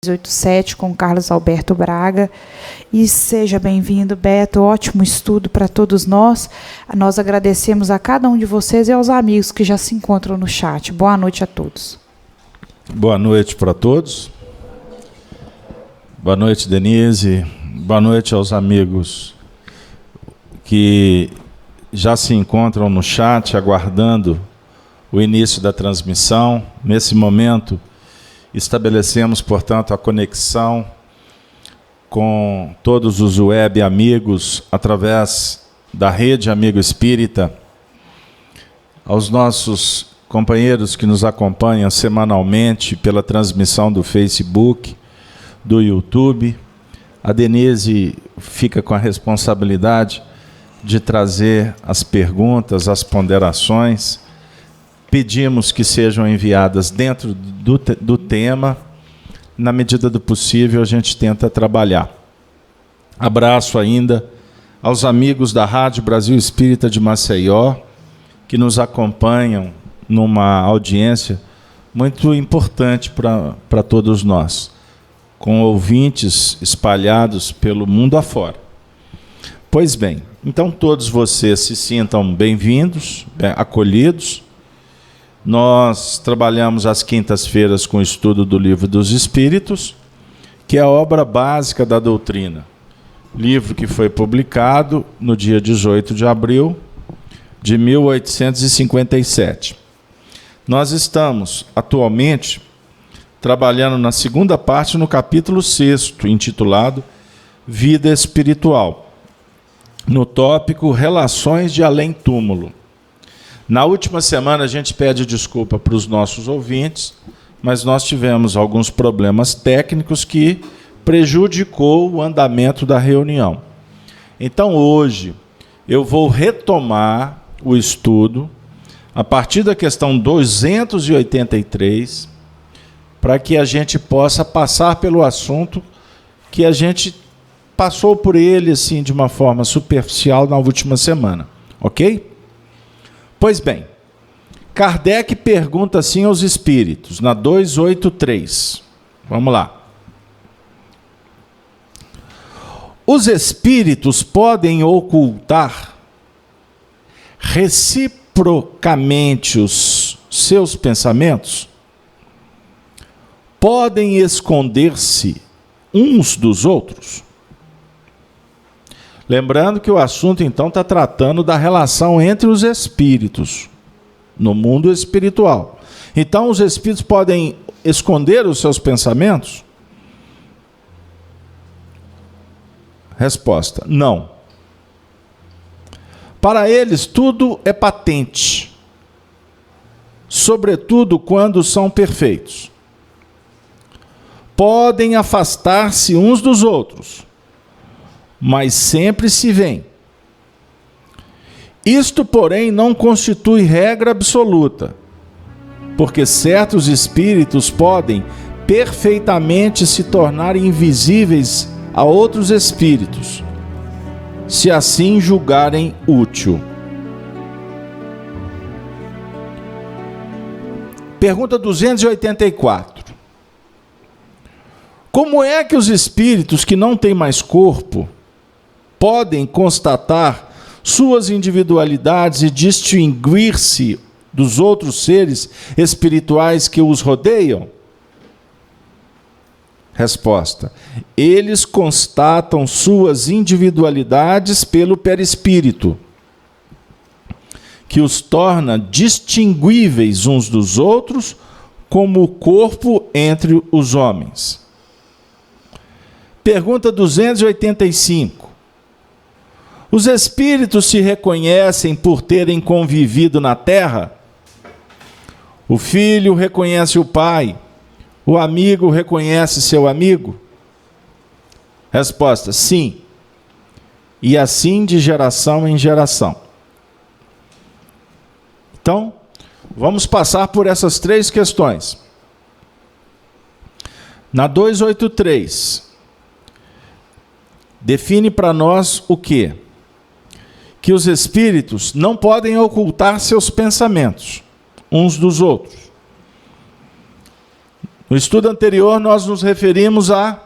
87 com Carlos Alberto Braga. E seja bem-vindo, Beto. Ótimo estudo para todos nós. Nós agradecemos a cada um de vocês e aos amigos que já se encontram no chat. Boa noite a todos. Boa noite para todos. Boa noite, Denise. Boa noite aos amigos que já se encontram no chat, aguardando o início da transmissão. Nesse momento, estabelecemos, portanto, a conexão com todos os web amigos através da Rede Amigo Espírita, aos nossos companheiros que nos acompanham semanalmente pela transmissão do Facebook, do YouTube. A Denise fica com a responsabilidade de trazer as perguntas, as ponderações. Pedimos que sejam enviadas dentro do tema. Na medida do possível, a gente tenta trabalhar. Abraço ainda aos amigos da Rádio Brasil Espírita de Maceió, que nos acompanham numa audiência muito importante para todos nós, com ouvintes espalhados pelo mundo afora. Pois bem, então todos vocês se sintam bem-vindos, acolhidos. Nós trabalhamos às quintas-feiras com o estudo do Livro dos Espíritos, que é a obra básica da doutrina. Livro que foi publicado no dia 18 de abril de 1857. Nós estamos, atualmente, trabalhando na segunda parte, no capítulo 6º, intitulado Vida Espiritual, no tópico Relações de Além-Túmulo. Na última semana, a gente pede desculpa para os nossos ouvintes, mas nós tivemos alguns problemas técnicos que prejudicou o andamento da reunião. Então, hoje, eu vou retomar o estudo a partir da questão 283, para que a gente possa passar pelo assunto que a gente passou por ele assim, de uma forma superficial na última semana. Ok? Pois bem, Kardec pergunta assim aos espíritos, na 283. Vamos lá. Os espíritos podem ocultar reciprocamente os seus pensamentos? Podem esconder-se uns dos outros? Lembrando que o assunto, então, está tratando da relação entre os espíritos no mundo espiritual. Então, os espíritos podem esconder os seus pensamentos? Resposta: não. Para eles, tudo é patente, sobretudo quando são perfeitos. Podem afastar-se uns dos outros, mas sempre se veem. Isto, porém, não constitui regra absoluta, porque certos espíritos podem perfeitamente se tornar invisíveis a outros espíritos, se assim julgarem útil. Pergunta 284. Como é que os espíritos que não têm mais corpo podem constatar suas individualidades e distinguir-se dos outros seres espirituais que os rodeiam? Resposta: eles constatam suas individualidades pelo perispírito, que os torna distinguíveis uns dos outros como o corpo entre os homens. Pergunta 285. Os espíritos se reconhecem por terem convivido na terra? O filho reconhece o pai, o amigo reconhece seu amigo? Resposta: sim. E assim de geração em geração. Então, vamos passar por essas três questões. Na 283, define para nós o quê? Que os espíritos não podem ocultar seus pensamentos uns dos outros. No estudo anterior, nós nos referimos a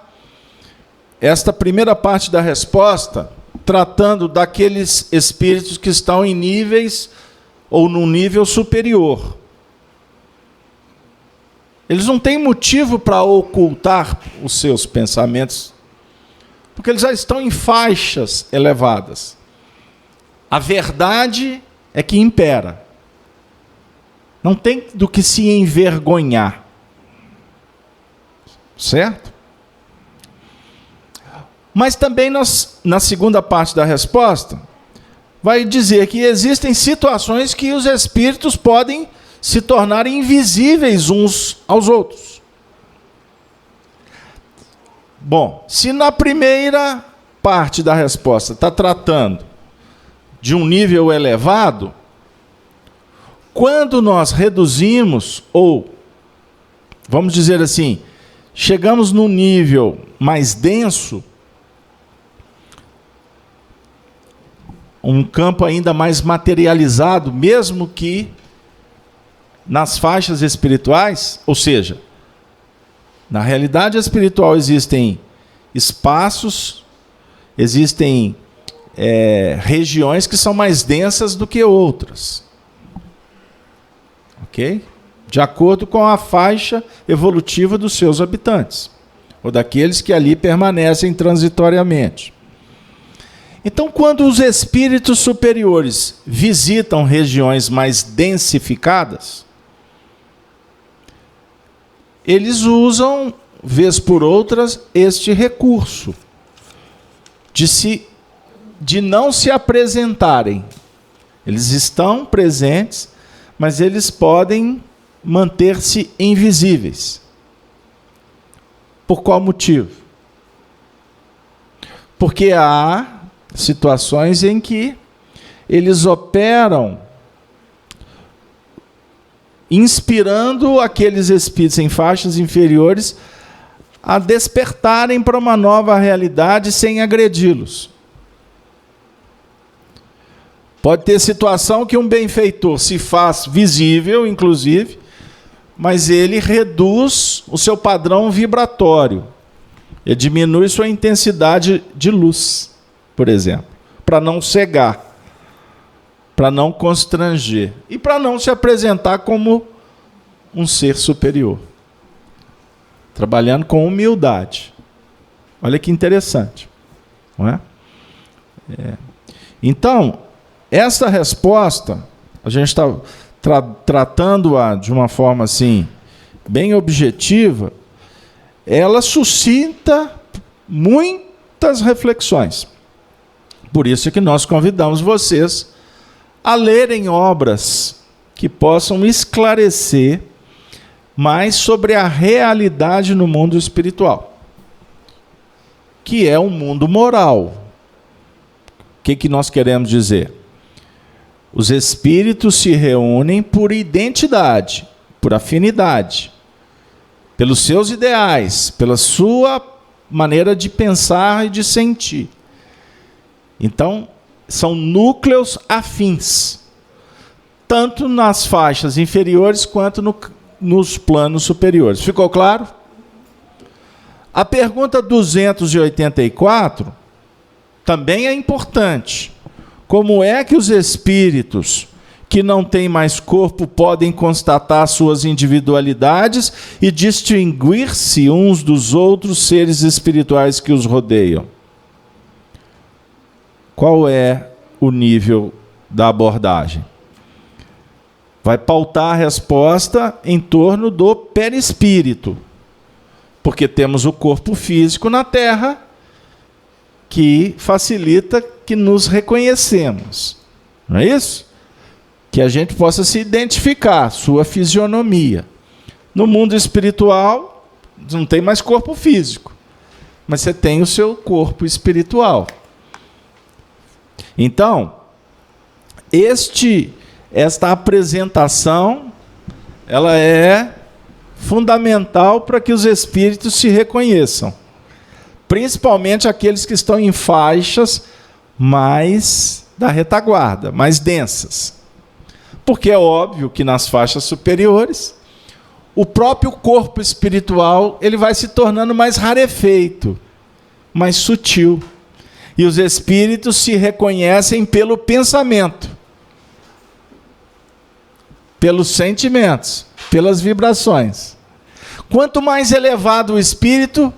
esta primeira parte da resposta, tratando daqueles espíritos que estão em níveis ou num nível superior. Eles não têm motivo para ocultar os seus pensamentos, porque eles já estão em faixas elevadas. A verdade é que impera. Não tem do que se envergonhar. Certo? Mas também na segunda parte da resposta, vai dizer que existem situações que os espíritos podem se tornar invisíveis uns aos outros. Bom, se na primeira parte da resposta está tratando de um nível elevado, quando nós reduzimos, ou, vamos dizer assim, chegamos num nível mais denso, um campo ainda mais materializado, mesmo que nas faixas espirituais, ou seja, na realidade espiritual existem espaços, existem regiões que são mais densas do que outras. Ok? De acordo com a faixa evolutiva dos seus habitantes, ou daqueles que ali permanecem transitoriamente. Então, quando os espíritos superiores visitam regiões mais densificadas, eles usam, vez por outras, este recurso de não se apresentarem. Eles estão presentes, mas eles podem manter-se invisíveis. Por qual motivo? Porque há situações em que eles operam inspirando aqueles espíritos em faixas inferiores a despertarem para uma nova realidade sem agredi-los. Pode ter situação que um benfeitor se faz visível, inclusive, mas ele reduz o seu padrão vibratório. Ele diminui sua intensidade de luz, por exemplo, para não cegar, para não constranger e para não se apresentar como um ser superior. Trabalhando com humildade. Olha que interessante, não é? Então, essa resposta, a gente está tratando-a de uma forma assim, bem objetiva, ela suscita muitas reflexões. Por isso é que nós convidamos vocês a lerem obras que possam esclarecer mais sobre a realidade no mundo espiritual, que é um mundo moral. O que nós queremos dizer? Os espíritos se reúnem por identidade, por afinidade, pelos seus ideais, pela sua maneira de pensar e de sentir. Então, são núcleos afins, tanto nas faixas inferiores quanto nos planos superiores. Ficou claro? A pergunta 284 também é importante. Como é que os espíritos que não têm mais corpo podem constatar suas individualidades e distinguir-se uns dos outros seres espirituais que os rodeiam? Qual é o nível da abordagem? Vai pautar a resposta em torno do perispírito, porque temos o corpo físico na Terra, que facilita que nos reconhecemos. Não é isso? Que a gente possa se identificar, sua fisionomia. No mundo espiritual, não tem mais corpo físico, mas você tem o seu corpo espiritual. Então, esta apresentação, ela é fundamental para que os espíritos se reconheçam, principalmente aqueles que estão em faixas mais da retaguarda, mais densas. Porque é óbvio que nas faixas superiores, o próprio corpo espiritual ele vai se tornando mais rarefeito, mais sutil. E os espíritos se reconhecem pelo pensamento, pelos sentimentos, pelas vibrações. Quanto mais elevado o espírito,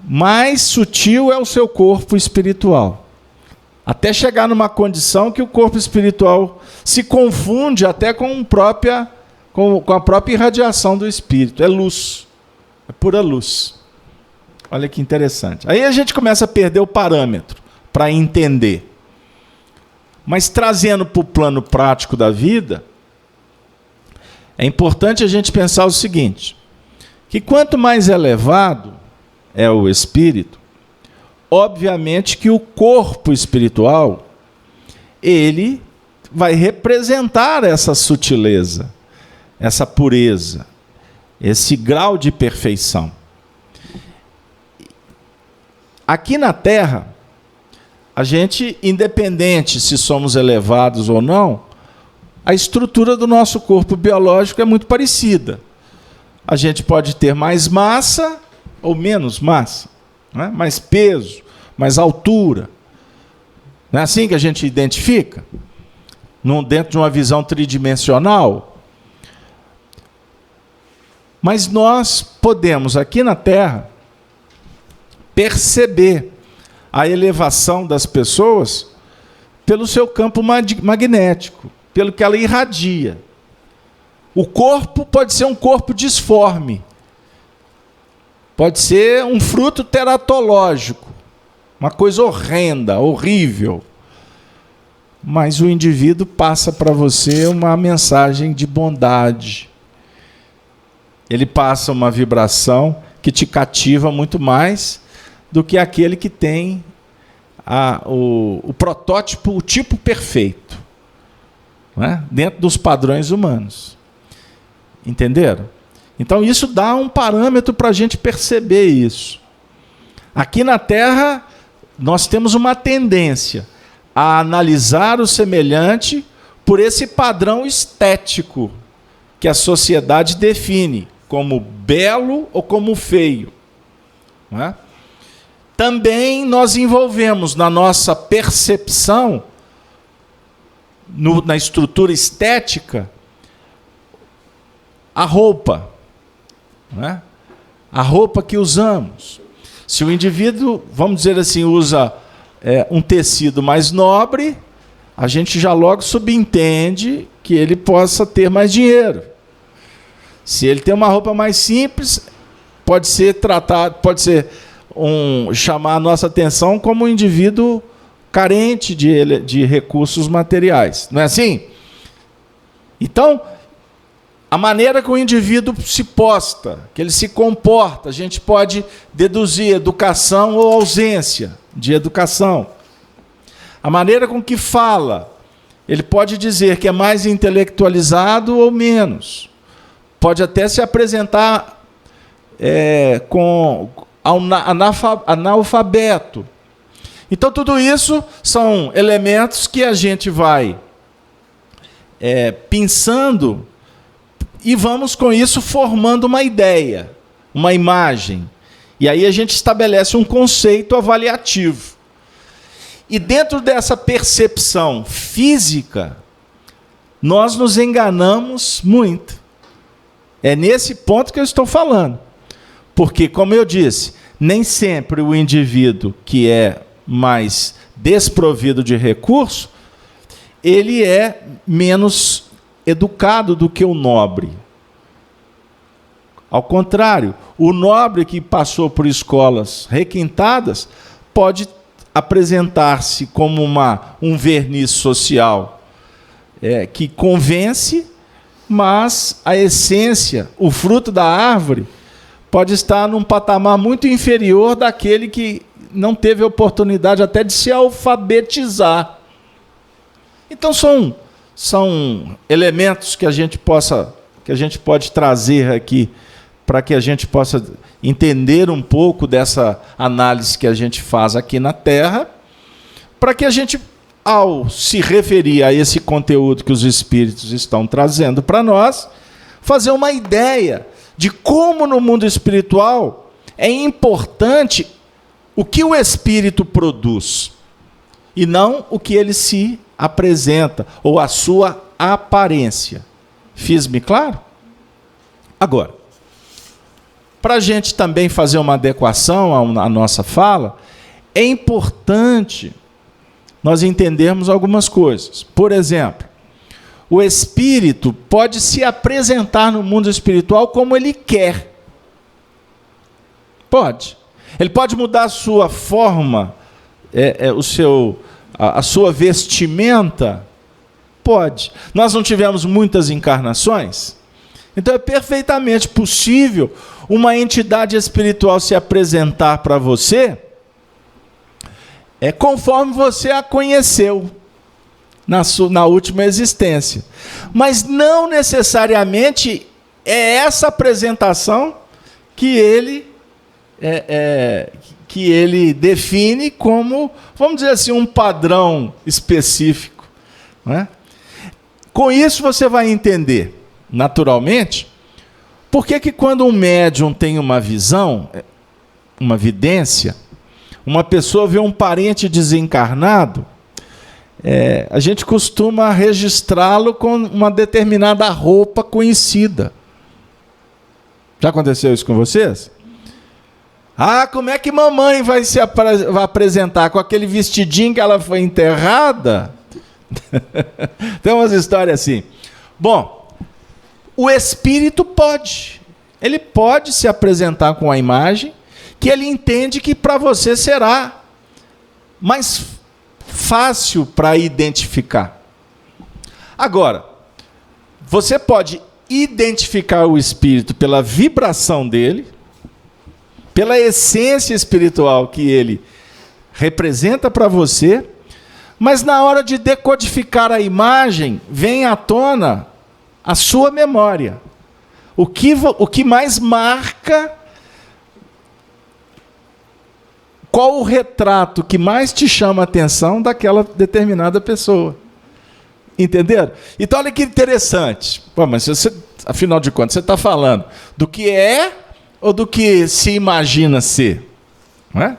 mais sutil é o seu corpo espiritual. Até chegar numa condição que o corpo espiritual se confunde até com a própria irradiação do espírito. É luz, é pura luz. Olha que interessante. Aí a gente começa a perder o parâmetro para entender. Mas trazendo para o plano prático da vida, é importante a gente pensar o seguinte, que quanto mais elevado é o espírito, obviamente que o corpo espiritual, ele vai representar essa sutileza, essa pureza, esse grau de perfeição. Aqui na Terra, a gente, independente se somos elevados ou não, a estrutura do nosso corpo biológico é muito parecida. A gente pode ter mais massa ou menos massa, né? Mais peso, mais altura. Não é assim que a gente identifica? Dentro de uma visão tridimensional. Mas nós podemos, aqui na Terra, perceber a elevação das pessoas pelo seu campo magnético, pelo que ela irradia. O corpo pode ser um corpo disforme, pode ser um fruto teratológico, uma coisa horrenda, horrível. Mas o indivíduo passa para você uma mensagem de bondade. Ele passa uma vibração que te cativa muito mais do que aquele que tem o protótipo, o tipo perfeito, né? Dentro dos padrões humanos. Entenderam? Então isso dá um parâmetro para a gente perceber isso. Aqui na Terra, nós temos uma tendência a analisar o semelhante por esse padrão estético que a sociedade define como belo ou como feio, não é? Também nós envolvemos na nossa percepção, na estrutura estética, a roupa, não é? A roupa que usamos. Se o indivíduo, vamos dizer assim, usa um tecido mais nobre, a gente já logo subentende que ele possa ter mais dinheiro. Se ele tem uma roupa mais simples, pode ser tratado, chamar a nossa atenção como um indivíduo carente de recursos materiais. Não é assim? Então, a maneira que o indivíduo se posta, que ele se comporta, a gente pode deduzir educação ou ausência de educação. A maneira com que fala, ele pode dizer que é mais intelectualizado ou menos. Pode até se apresentar com analfabeto. Então, tudo isso são elementos que a gente vai pensando e vamos, com isso, formando uma ideia, uma imagem. E aí a gente estabelece um conceito avaliativo. E dentro dessa percepção física, nós nos enganamos muito. É nesse ponto que eu estou falando. Porque, como eu disse, nem sempre o indivíduo que é mais desprovido de recurso, ele é menos educado do que o nobre. Ao contrário, o nobre que passou por escolas requintadas pode apresentar-se como um verniz social que convence, mas a essência, o fruto da árvore, pode estar num patamar muito inferior daquele que não teve oportunidade até de se alfabetizar. Então são elementos que a gente pode trazer aqui para que a gente possa entender um pouco dessa análise que a gente faz aqui na Terra, para que a gente, ao se referir a esse conteúdo que os espíritos estão trazendo para nós, fazer uma ideia de como no mundo espiritual é importante o que o espírito produz e não o que ele se apresenta ou a sua aparência. Fiz-me claro? Agora, para a gente também fazer uma adequação à nossa fala, é importante nós entendermos algumas coisas. Por exemplo, o espírito pode se apresentar no mundo espiritual como ele quer. Pode. Ele pode mudar a sua forma, a sua vestimenta. Pode. Nós não tivemos muitas encarnações? Então é perfeitamente possível uma entidade espiritual se apresentar para você conforme você a conheceu na última existência. Mas não necessariamente é essa apresentação que ele define como, vamos dizer assim, um padrão específico. Não é? Com isso você vai entender, naturalmente, por que quando um médium tem uma visão, uma vidência, uma pessoa vê um parente desencarnado, a gente costuma registrá-lo com uma determinada roupa conhecida. Já aconteceu isso com vocês? Ah, como é que mamãe vai vai apresentar? Com aquele vestidinho que ela foi enterrada? Tem umas histórias assim. Bom, o espírito pode. Ele pode se apresentar com a imagem que ele entende que para você será mais fácil para identificar. Agora, você pode identificar o espírito pela vibração dele, pela essência espiritual que ele representa para você, mas na hora de decodificar a imagem, vem à tona a sua memória. O que mais marca, qual o retrato que mais te chama a atenção daquela determinada pessoa. Entenderam? Então, olha que interessante. Pô, mas você, afinal de contas, você está falando do que é ou do que se imagina ser? Não é?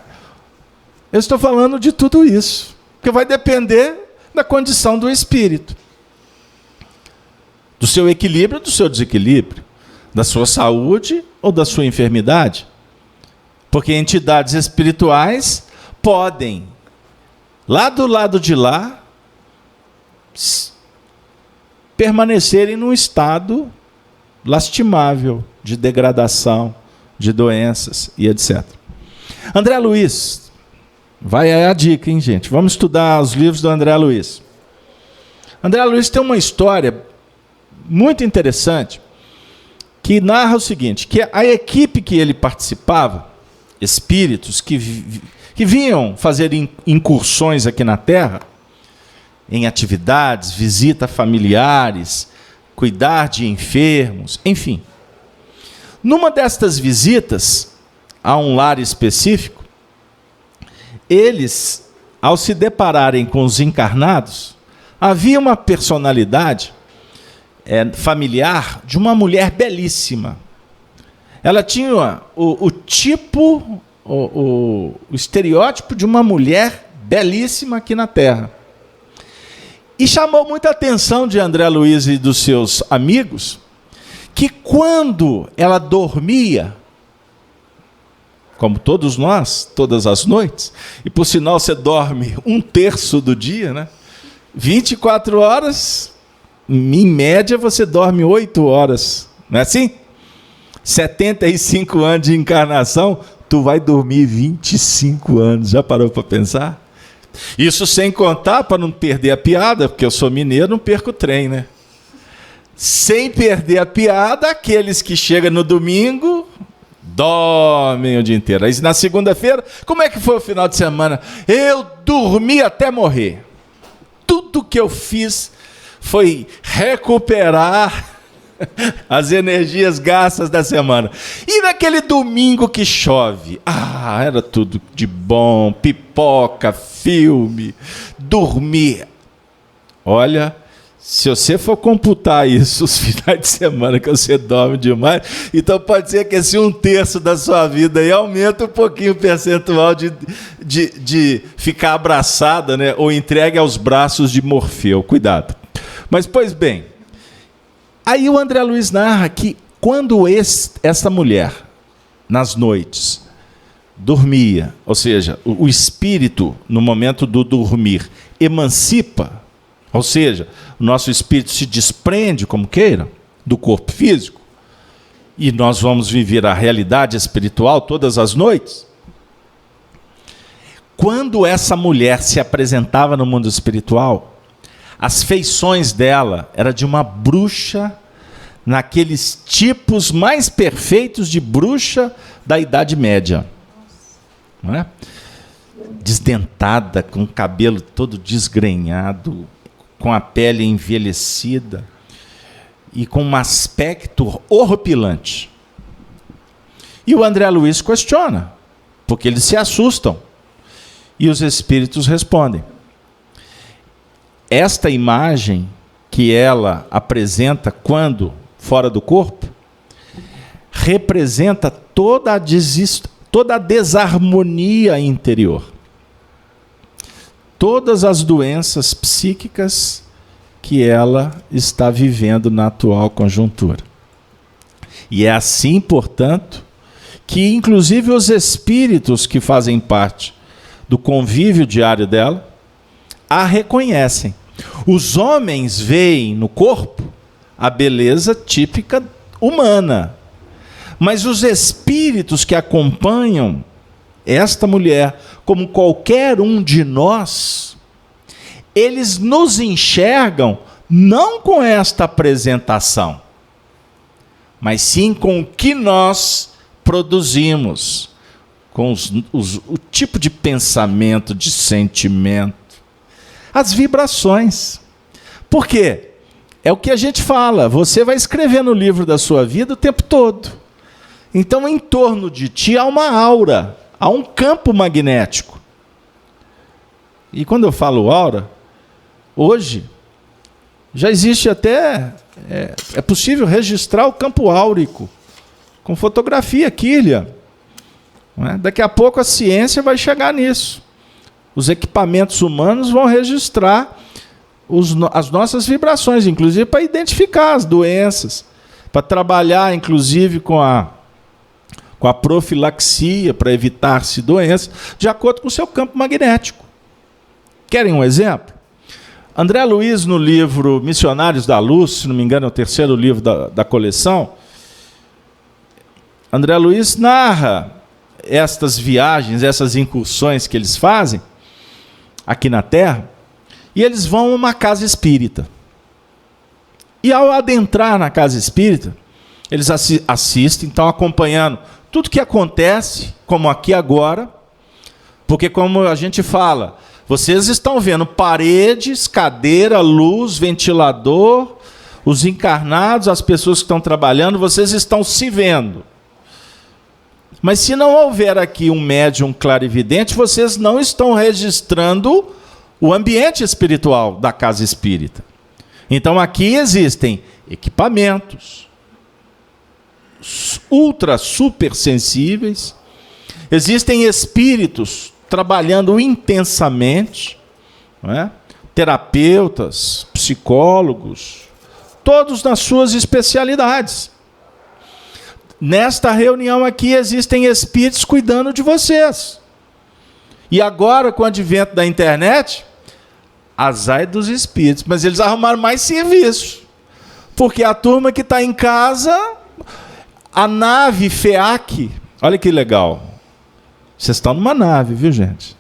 Eu estou falando de tudo isso, porque vai depender da condição do espírito, do seu equilíbrio ou do seu desequilíbrio, da sua saúde ou da sua enfermidade. Porque entidades espirituais podem, lá do lado de lá, permanecerem num estado lastimável de degradação, de doenças e etc. André Luiz, vai aí a dica, hein, gente? Vamos estudar os livros do André Luiz. André Luiz tem uma história muito interessante que narra o seguinte, que a equipe que ele participava, espíritos que vinham fazer incursões aqui na Terra, em atividades, visita familiares, cuidar de enfermos, enfim. Numa destas visitas a um lar específico, eles, ao se depararem com os encarnados, havia uma personalidade familiar de uma mulher belíssima. Ela tinha o tipo, o estereótipo de uma mulher belíssima aqui na Terra. E chamou muita atenção de André Luiz e dos seus amigos, que quando ela dormia, como todos nós, todas as noites, e por sinal você dorme 1/3 do dia, né? 24 horas, em média você dorme 8 horas, não é assim? 75 anos de encarnação, tu vai dormir 25 anos, já parou para pensar? Isso sem contar, para não perder a piada, porque eu sou mineiro, não perco o trem, né? Sem perder a piada, aqueles que chegam no domingo, dormem o dia inteiro. Aí na segunda-feira, como é que foi o final de semana? Eu dormi até morrer. Tudo que eu fiz foi recuperar as energias gastas da semana. E naquele domingo que chove? Era tudo de bom, pipoca, filme, dormir. Olha, Se você for computar isso, os finais de semana que você dorme demais, então pode ser que esse 1/3 da sua vida aí aumenta um pouquinho o percentual de ficar abraçada, né, ou entregue aos braços de Morfeu. Cuidado. Mas, pois bem, aí o André Luiz narra que quando essa mulher, nas noites, dormia, ou seja, o espírito, no momento do dormir, emancipa, ou seja, o nosso espírito se desprende, como queira, do corpo físico, e nós vamos viver a realidade espiritual todas as noites. Quando essa mulher se apresentava no mundo espiritual, as feições dela eram de uma bruxa, naqueles tipos mais perfeitos de bruxa da Idade Média. Não é? Desdentada, com o cabelo todo desgrenhado, com a pele envelhecida e com um aspecto horripilante. E o André Luiz questiona, porque eles se assustam. E os espíritos respondem. Esta imagem que ela apresenta quando fora do corpo representa toda a desarmonia interior. Todas as doenças psíquicas que ela está vivendo na atual conjuntura. E é assim, portanto, que inclusive os espíritos que fazem parte do convívio diário dela a reconhecem. Os homens veem no corpo a beleza típica humana, mas os espíritos que acompanham esta mulher, como qualquer um de nós, eles nos enxergam não com esta apresentação, mas sim com o que nós produzimos, com o tipo de pensamento, de sentimento, as vibrações. Por quê? É o que a gente fala, você vai escrever no livro da sua vida o tempo todo. Então, em torno de ti há uma aura, há um campo magnético. E quando eu falo aura, hoje já existe até, é possível registrar o campo áurico com fotografia, quilha. Não é? Daqui a pouco a ciência vai chegar nisso. Os equipamentos humanos vão registrar as nossas vibrações, inclusive para identificar as doenças, para trabalhar, inclusive, com a profilaxia, para evitar-se doenças, de acordo com o seu campo magnético. Querem um exemplo? André Luiz, no livro Missionários da Luz, se não me engano é o 3º livro da coleção, André Luiz narra estas viagens, essas incursões que eles fazem aqui na Terra, e eles vão a uma casa espírita. E ao adentrar na casa espírita, eles assistem, estão acompanhando tudo que acontece, como aqui agora, porque como a gente fala, vocês estão vendo paredes, cadeira, luz, ventilador, os encarnados, as pessoas que estão trabalhando, vocês estão se vendo. Mas se não houver aqui um médium clarividente, vocês não estão registrando o ambiente espiritual da casa espírita. Então aqui existem equipamentos ultra super sensíveis, existem espíritos trabalhando intensamente, não é? Terapeutas, psicólogos, todos nas suas especialidades. Nesta reunião aqui existem espíritos cuidando de vocês. E agora, com o advento da internet, azar dos espíritos, mas eles arrumaram mais serviço. Porque a turma que está em casa, a nave FEAC, olha que legal. Vocês estão numa nave, viu, gente?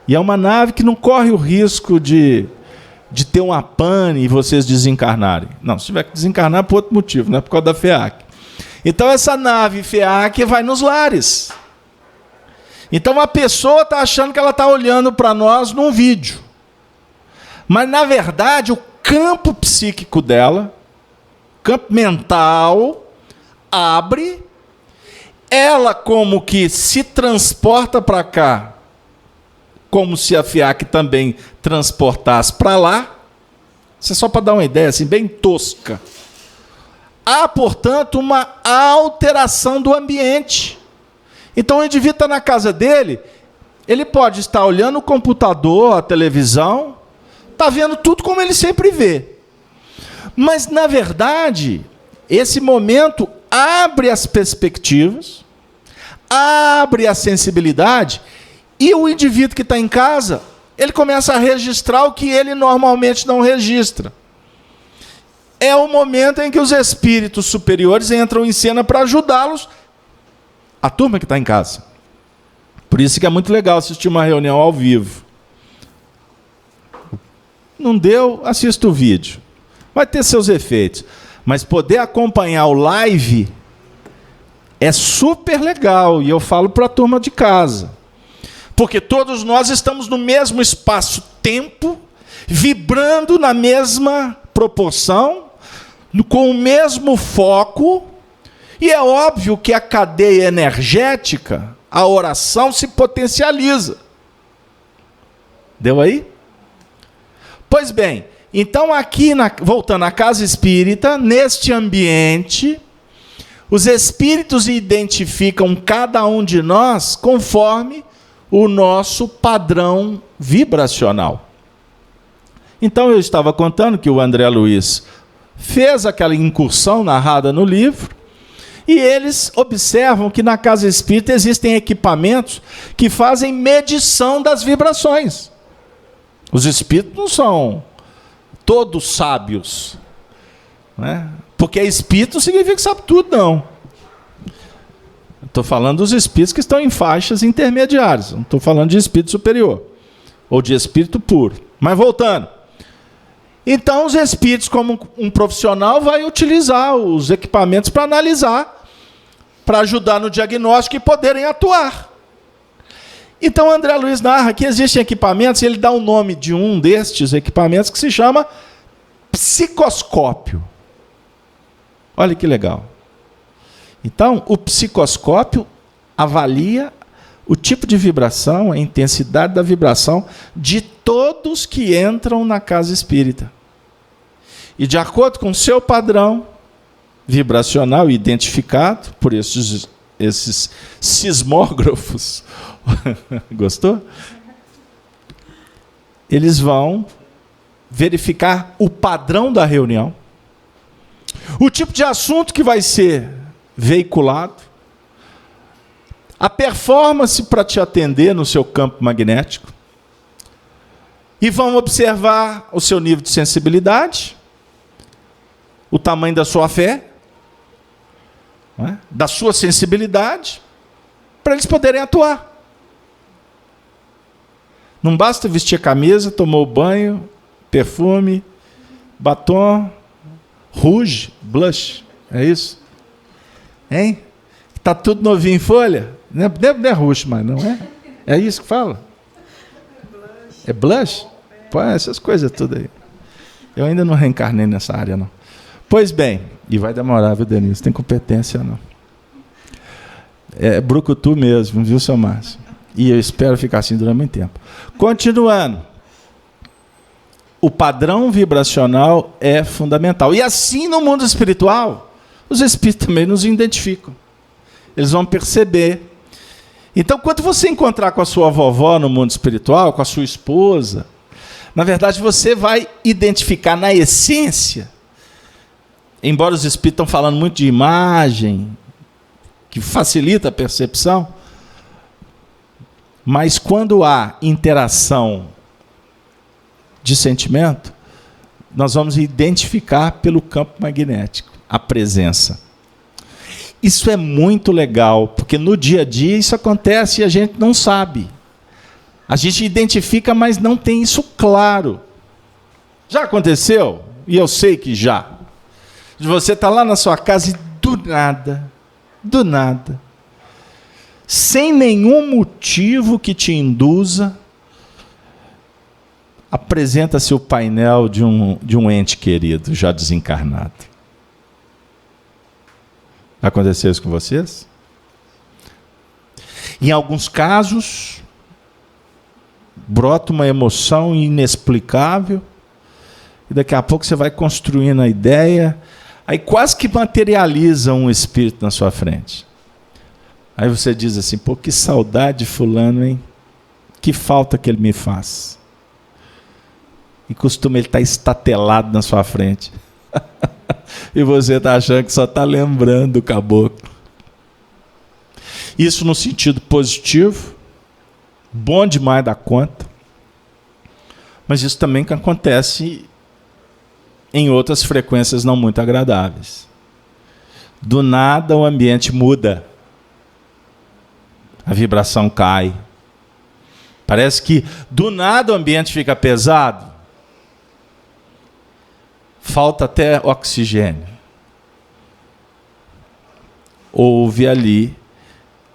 E é uma nave que não corre o risco de ter uma pane e vocês desencarnarem. Não, se tiver que desencarnar é por outro motivo, não é por causa da FEAC. Então essa nave FEAC vai nos lares. Então a pessoa está achando que ela está olhando para nós num vídeo. Mas na verdade o campo psíquico dela, campo mental, abre, ela como que se transporta para cá, como se a FEAC também transportasse para lá, Isso é só para dar uma ideia, assim, bem tosca. Há, portanto, uma alteração do ambiente. Então, o indivíduo está na casa dele, ele pode estar olhando o computador, a televisão, está vendo tudo como ele sempre vê. Mas, na verdade, esse momento abre as perspectivas, abre a sensibilidade, e o indivíduo que está em casa, ele começa a registrar o que ele normalmente não registra. É o momento em que os espíritos superiores entram em cena para ajudá-los, a turma que está em casa. Por isso que é muito legal assistir uma reunião ao vivo. Não deu, assista o vídeo. Vai ter seus efeitos. Mas poder acompanhar o live é super legal. E eu falo para a turma de casa. Porque todos nós estamos no mesmo espaço-tempo, vibrando na mesma proporção, com o mesmo foco, e é óbvio que a cadeia energética, a oração se potencializa. Deu aí? Pois bem, então aqui, voltando à casa espírita, neste ambiente, os espíritos identificam cada um de nós conforme o nosso padrão vibracional. Então eu estava contando que o André Luiz fez aquela incursão narrada no livro, e eles observam que na casa espírita existem equipamentos que fazem medição das vibrações. Os espíritos não são todos sábios, né? Porque espírito não significa que sabe tudo, não. Estou falando dos espíritos que estão em faixas intermediárias, não estou falando de espírito superior, ou de espírito puro. Mas voltando. Então, os espíritos, como um profissional, vai utilizar os equipamentos para analisar, para ajudar no diagnóstico e poderem atuar. Então, André Luiz narra que existem equipamentos, e ele dá o nome de um destes equipamentos que se chama psicoscópio. Olha que legal. Então, o psicoscópio avalia o tipo de vibração, a intensidade da vibração de todos que entram na casa espírita. E de acordo com o seu padrão vibracional identificado por esses sismógrafos, gostou? Eles vão verificar o padrão da reunião, o tipo de assunto que vai ser veiculado, a performance para te atender no seu campo magnético, e vão observar o seu nível de sensibilidade, o tamanho da sua fé, da sua sensibilidade, para eles poderem atuar. Não basta vestir a camisa, tomar o banho, perfume, batom, rouge, blush, é isso? Hein? Está tudo novinho em folha? Não é rouge, mas não é? É isso que fala? É blush? Pô, essas coisas tudo aí. Eu ainda não reencarnei nessa área, não. Pois bem, e vai demorar, viu, Denise? Tem competência, não. É brucutu mesmo, viu, seu Márcio? E eu espero ficar assim durante muito tempo. Continuando. O padrão vibracional é fundamental. E assim, no mundo espiritual, os espíritos também nos identificam. Eles vão perceber. Então, quando você encontrar com a sua vovó no mundo espiritual, com a sua esposa, na verdade, você vai identificar na essência, embora os espíritos estão falando muito de imagem, que facilita a percepção, mas quando há interação de sentimento, nós vamos identificar pelo campo magnético a presença. Isso é muito legal, porque no dia a dia isso acontece e a gente não sabe. A gente identifica, mas não tem isso claro. Já aconteceu? E eu sei que já. Você está lá na sua casa e do nada, sem nenhum motivo que te induza, apresenta-se o painel de um ente querido, já desencarnado. Aconteceu isso com vocês? Em alguns casos, brota uma emoção inexplicável e daqui a pouco você vai construindo a ideia, aí quase que materializa um espírito na sua frente. Aí você diz assim, pô, que saudade de fulano, hein? Que falta que ele me faz. E costuma ele estar estatelado na sua frente. E você está achando que só está lembrando do caboclo. Isso no sentido positivo, bom demais da conta, mas isso também que acontece em outras frequências não muito agradáveis. Do nada o ambiente muda, a vibração cai. Parece que do nada o ambiente fica pesado. Falta até oxigênio. Houve ali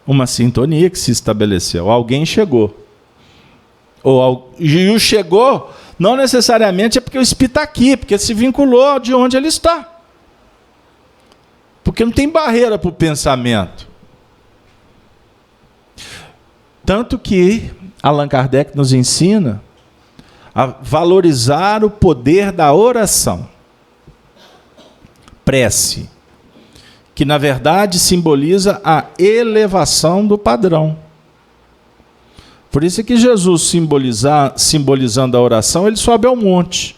uma sintonia que se estabeleceu. Alguém chegou. E o chegou, não necessariamente é porque o espírito está aqui, porque se vinculou de onde ele está. Porque não tem barreira para o pensamento. Tanto que Allan Kardec nos ensina a valorizar o poder da oração. Prece, que na verdade simboliza a elevação do padrão. Por isso é que Jesus, simbolizando a oração, ele sobe ao monte,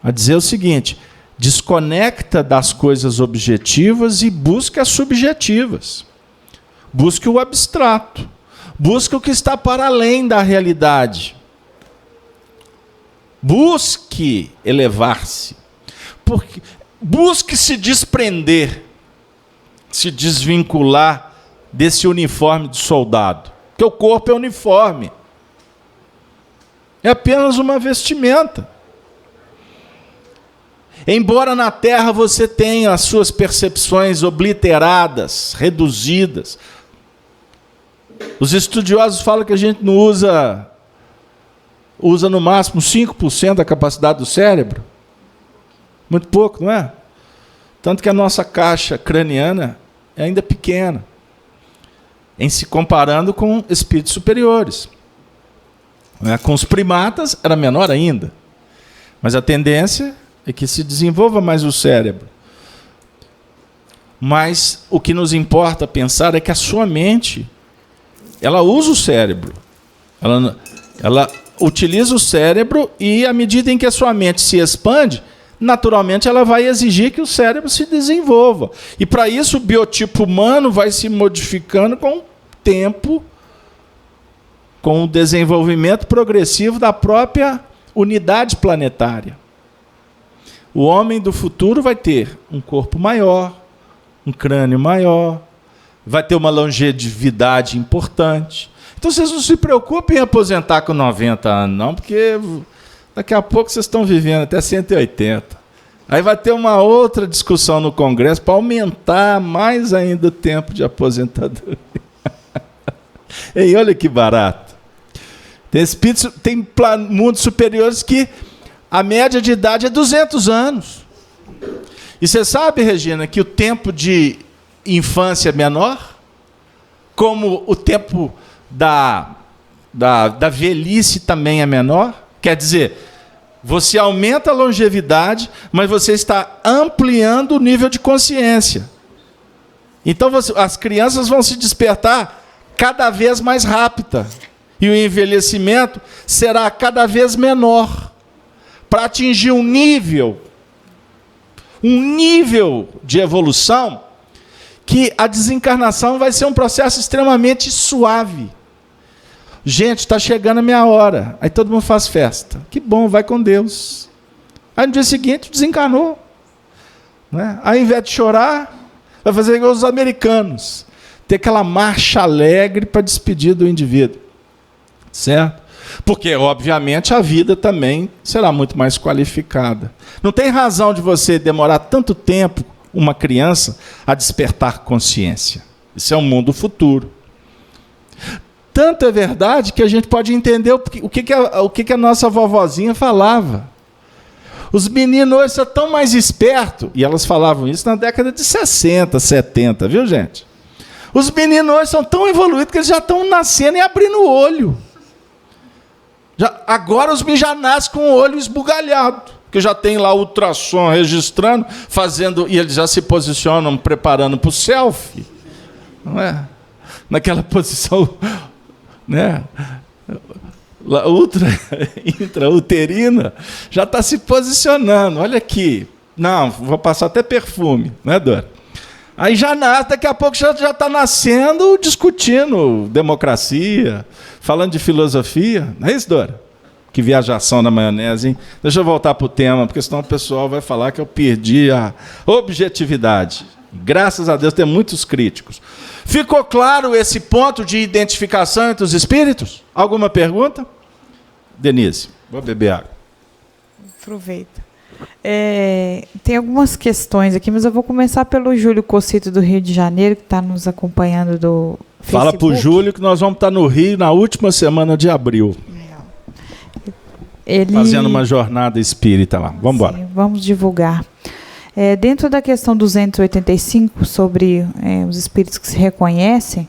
a dizer o seguinte: desconecta das coisas objetivas e busca as subjetivas. Busque o abstrato. Busque o que está para além da realidade. Busque elevar-se. Busque se desprender, se desvincular desse uniforme de soldado. Porque o corpo é uniforme. É apenas uma vestimenta. Embora na Terra você tenha as suas percepções obliteradas, reduzidas, os estudiosos falam que a gente não usa no máximo 5% da capacidade do cérebro. Muito pouco, não é? Tanto que a nossa caixa craniana é ainda pequena, em se comparando com espíritos superiores. Com os primatas era menor ainda. Mas a tendência é que se desenvolva mais o cérebro. Mas o que nos importa pensar é que a sua mente, ela usa o cérebro. Ela utiliza o cérebro e, à medida em que a sua mente se expande, naturalmente ela vai exigir que o cérebro se desenvolva. E para isso o biotipo humano vai se modificando com o tempo, com o desenvolvimento progressivo da própria unidade planetária. O homem do futuro vai ter um corpo maior, um crânio maior, vai ter uma longevidade importante. Então vocês não se preocupem em aposentar com 90 anos, não, porque daqui a pouco vocês estão vivendo até 180. Aí vai ter uma outra discussão no Congresso para aumentar mais ainda o tempo de aposentadoria. E olha que barato. Tem espíritos, tem mundos superiores que a média de idade é 200 anos. E você sabe, Regina, que o tempo de infância é menor, como o tempo da velhice também é menor. Quer dizer, você aumenta a longevidade, mas você está ampliando o nível de consciência. Então as crianças vão se despertar cada vez mais rápida. E o envelhecimento será cada vez menor. Para atingir um nível de evolução, que a desencarnação vai ser um processo extremamente suave. Gente, está chegando a minha hora. Aí todo mundo faz festa. Que bom, vai com Deus. Aí no dia seguinte desencarnou. Né? Aí, ao invés de chorar, vai fazer igual os americanos. Ter aquela marcha alegre para despedir do indivíduo. Certo? Porque, obviamente, a vida também será muito mais qualificada. Não tem razão de você demorar tanto tempo, uma criança, a despertar consciência. Isso é um mundo futuro. Tanto é verdade que a gente pode entender o que a nossa vovozinha falava. Os meninos hoje são tão mais espertos, e elas falavam isso na década de 60, 70, viu, gente? Os meninos hoje são tão evoluídos que eles já estão nascendo e abrindo o olho. Agora os meninos já nascem com o olho esbugalhado. Porque já tem lá ultrassom registrando, fazendo, e eles já se posicionam preparando para o selfie. Não é? Naquela posição, né? Intrauterina, já está se posicionando. Olha aqui. Não, vou passar até perfume, né, Dora? Aí já nasce, daqui a pouco já está nascendo, discutindo democracia, falando de filosofia. Não é isso, Dora? Que viajação na maionese, hein? Deixa eu voltar para o tema, porque senão o pessoal vai falar que eu perdi a objetividade. Graças a Deus tem muitos críticos. Ficou claro esse ponto de identificação entre os espíritos? Alguma pergunta? Denise, vou beber água. Aproveita. Tem algumas questões aqui, mas eu vou começar pelo Júlio Cocito, do Rio de Janeiro, que está nos acompanhando do Facebook. Fala para o Júlio que nós vamos estar no Rio na última semana de abril. Fazendo uma jornada espírita lá. Vamos embora. Sim, vamos divulgar. Dentro da questão 285, sobre os espíritos que se reconhecem,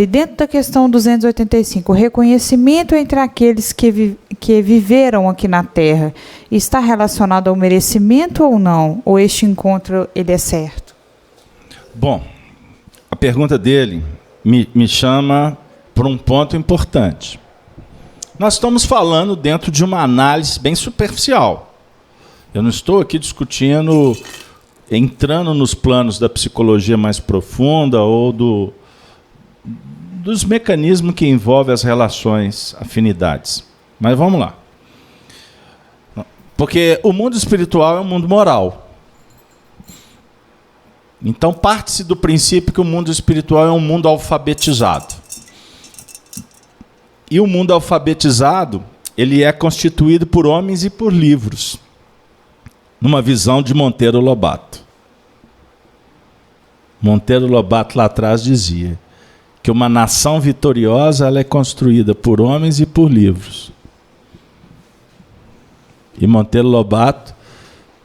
dentro da questão 285, o reconhecimento entre aqueles que viveram aqui na Terra está relacionado ao merecimento ou não? Ou este encontro ele é certo? Bom, a pergunta dele me chama para um ponto importante. Nós estamos falando dentro de uma análise bem superficial. Eu não estou aqui discutindo, entrando nos planos da psicologia mais profunda ou dos mecanismos que envolvem as relações, afinidades. Mas vamos lá. Porque o mundo espiritual é um mundo moral. Então parte-se do princípio que o mundo espiritual é um mundo alfabetizado. E o mundo alfabetizado, ele é constituído por homens e por livros. Numa visão de Monteiro Lobato. Monteiro Lobato lá atrás dizia que uma nação vitoriosa ela é construída por homens e por livros. E Monteiro Lobato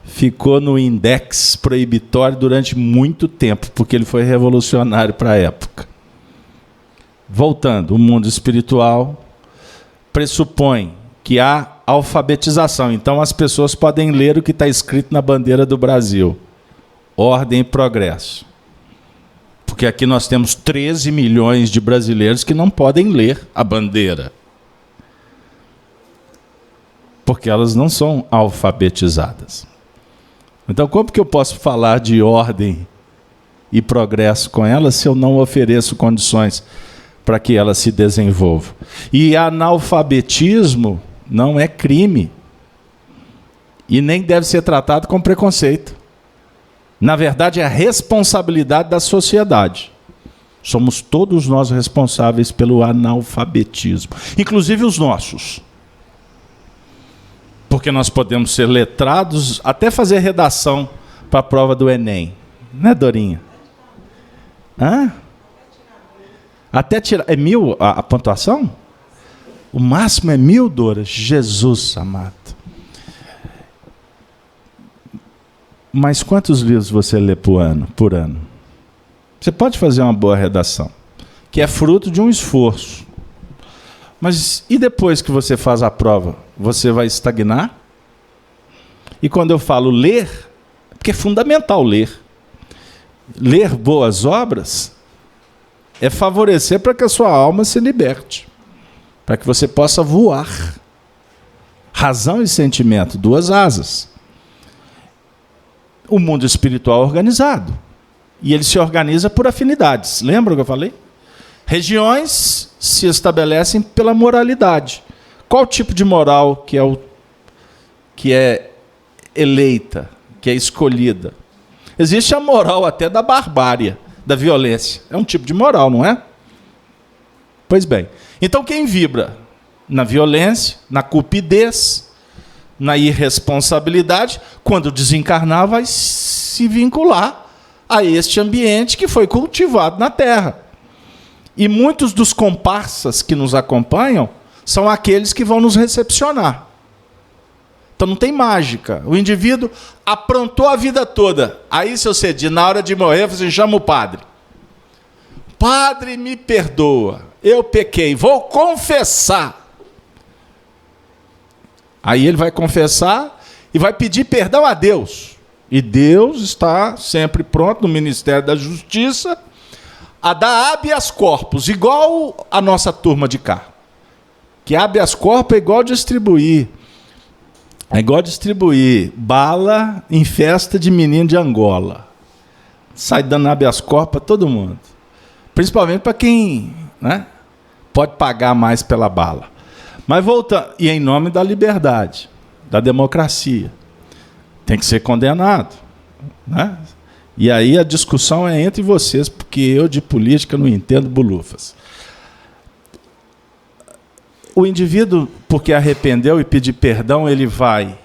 ficou no index proibitório durante muito tempo, porque ele foi revolucionário para a época. Voltando, o mundo espiritual pressupõe que há alfabetização. Então as pessoas podem ler o que está escrito na bandeira do Brasil. Ordem e progresso. Porque aqui nós temos 13 milhões de brasileiros que não podem ler a bandeira. Porque elas não são alfabetizadas. Então como que eu posso falar de ordem e progresso com elas se eu não ofereço condições para que elas se desenvolvam? E analfabetismo não é crime. E nem deve ser tratado com preconceito. Na verdade, é a responsabilidade da sociedade. Somos todos nós responsáveis pelo analfabetismo. Inclusive os nossos. Porque nós podemos ser letrados, até fazer redação para a prova do Enem. Né, Dorinha? Hã? Até tirar. É 1000 a pontuação? O máximo é 1000, Dora? Jesus amado. Mas quantos livros você lê por ano? Você pode fazer uma boa redação, que é fruto de um esforço. Mas e depois que você faz a prova? Você vai estagnar? E quando eu falo ler, porque é fundamental ler. Ler boas obras é favorecer para que a sua alma se liberte. Para que você possa voar. Razão e sentimento, 2 asas. O mundo espiritual é organizado. E ele se organiza por afinidades. Lembra o que eu falei? Regiões se estabelecem pela moralidade. Qual tipo de moral que é eleita, que é escolhida? Existe a moral até da barbárie, da violência. É um tipo de moral, não é? Pois bem. Então quem vibra na violência, na cupidez, na irresponsabilidade, quando desencarnar vai se vincular a este ambiente que foi cultivado na Terra. E muitos dos comparsas que nos acompanham são aqueles que vão nos recepcionar. Então não tem mágica. O indivíduo aprontou a vida toda. Aí, seu Cedi, na hora de morrer, você chama o padre. Padre, me perdoa. Eu pequei. Vou confessar. Aí ele vai confessar e vai pedir perdão a Deus. E Deus está sempre pronto, no Ministério da Justiça, a dar habeas corpus, igual a nossa turma de cá. Que habeas corpus é igual distribuir. É igual distribuir bala em festa de menino de Angola. Sai dando habeas corpus para todo mundo. Principalmente para quem, né, pode pagar mais pela bala. Mas voltando, e em nome da liberdade, da democracia. Tem que ser condenado, né? E aí a discussão é entre vocês, porque eu de política não entendo bolufas. O indivíduo, porque arrependeu e pedir perdão, ele vai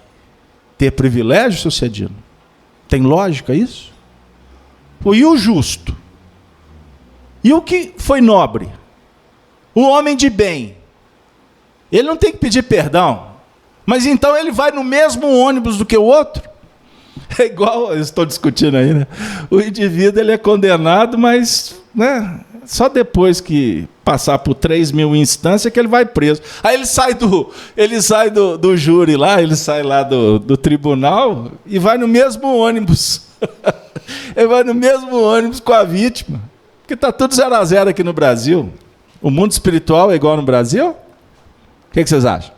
ter privilégio, seu Cedino? Tem lógica isso? E o justo? E o que foi nobre? O homem de bem? Ele não tem que pedir perdão, mas então ele vai no mesmo ônibus do que o outro? É igual, eu estou discutindo aí, né? O indivíduo ele é condenado, mas, né, só depois que passar por 3.000 instâncias que ele vai preso. Aí ele sai do júri lá, ele sai lá do tribunal e vai no mesmo ônibus. Ele vai no mesmo ônibus com a vítima. Porque está tudo 0-0 aqui no Brasil. O mundo espiritual é igual no Brasil? O que vocês acham?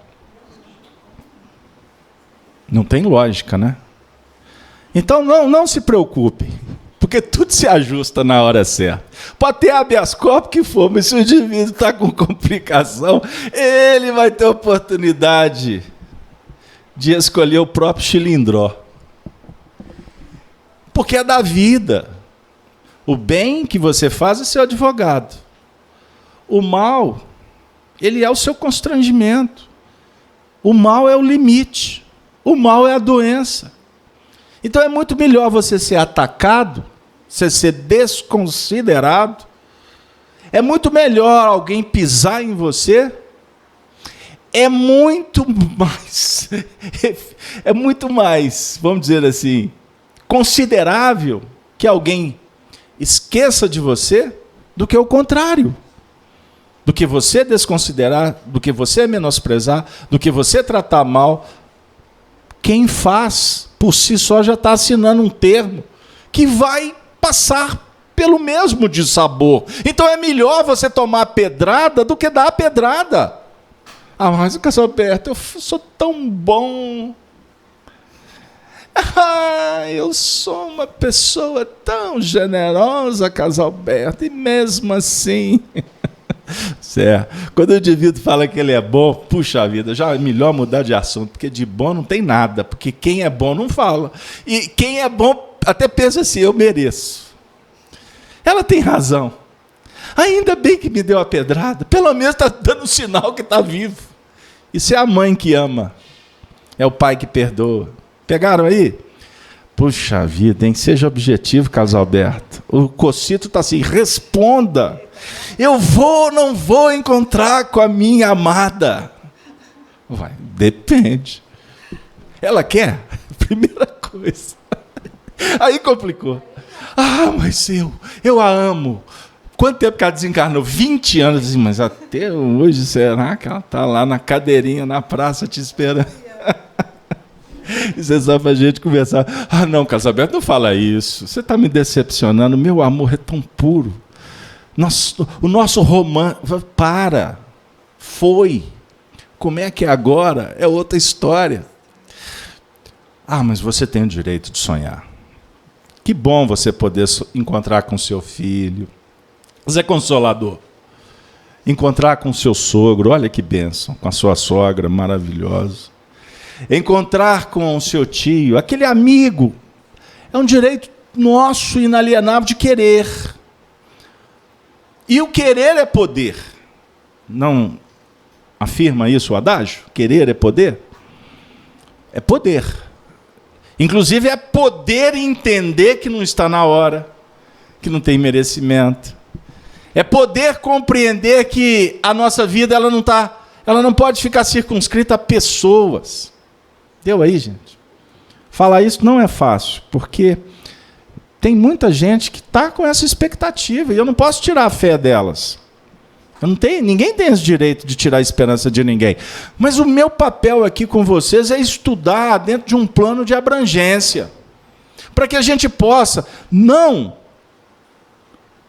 Não tem lógica, né? Então não se preocupe, porque tudo se ajusta na hora certa. Pode ter habeas corpus que for, mas se o indivíduo está com complicação, ele vai ter oportunidade de escolher o próprio chilindró. Porque é da vida. O bem que você faz é seu advogado. O mal, ele é o seu constrangimento. O mal é o limite. O mal é a doença. Então é muito melhor você ser atacado, você ser desconsiderado. É muito melhor alguém pisar em você. É muito mais, vamos dizer assim, considerável que alguém esqueça de você do que o contrário. Do que você desconsiderar, do que você menosprezar, do que você tratar mal. Quem faz, por si só, já está assinando um termo que vai passar pelo mesmo dissabor. Então é melhor você tomar a pedrada do que dar a pedrada. Ah, mas o Casalberto, eu sou tão bom. Ah, eu sou uma pessoa tão generosa, Casalberto, e mesmo assim... Certo. Quando o indivíduo fala que ele é bom, puxa vida, já é melhor mudar de assunto, porque de bom não tem nada, porque quem é bom não fala. E quem é bom até pensa assim, eu mereço. Ela tem razão. Ainda bem que me deu a pedrada, pelo menos está dando um sinal que está vivo. Isso é a mãe que ama, é o pai que perdoa. Pegaram aí? Puxa vida, hein? Seja objetivo, Carlos Alberto. O Cocito está assim, responda. Eu não vou encontrar com a minha amada. Vai, depende. Ela quer? Primeira coisa. Aí complicou. Ah, mas eu a amo. Quanto tempo que ela desencarnou? 20 anos. Mas até hoje, será que ela está lá na cadeirinha, na praça, te esperando? Isso é só para a gente conversar. Ah, não, Carlos Alberto, não fala isso. Você está me decepcionando. Meu amor é tão puro. O nosso romance... Para. Foi. Como é que é agora? É outra história. Ah, mas você tem o direito de sonhar. Que bom você poder encontrar com seu filho. Zé Consolador. Encontrar com seu sogro. Olha que bênção. Com a sua sogra maravilhosa. Encontrar com o seu tio, aquele amigo, é um direito nosso inalienável de querer. E o querer é poder. Não afirma isso o adágio? Querer é poder? É poder. Inclusive é poder entender que não está na hora, que não tem merecimento. É poder compreender que a nossa vida ela não pode ficar circunscrita a pessoas. Deu aí, gente? Falar isso não é fácil, porque tem muita gente que está com essa expectativa, e eu não posso tirar a fé delas. Ninguém tem esse direito de tirar a esperança de ninguém. Mas o meu papel aqui com vocês é estudar dentro de um plano de abrangência, para que a gente possa não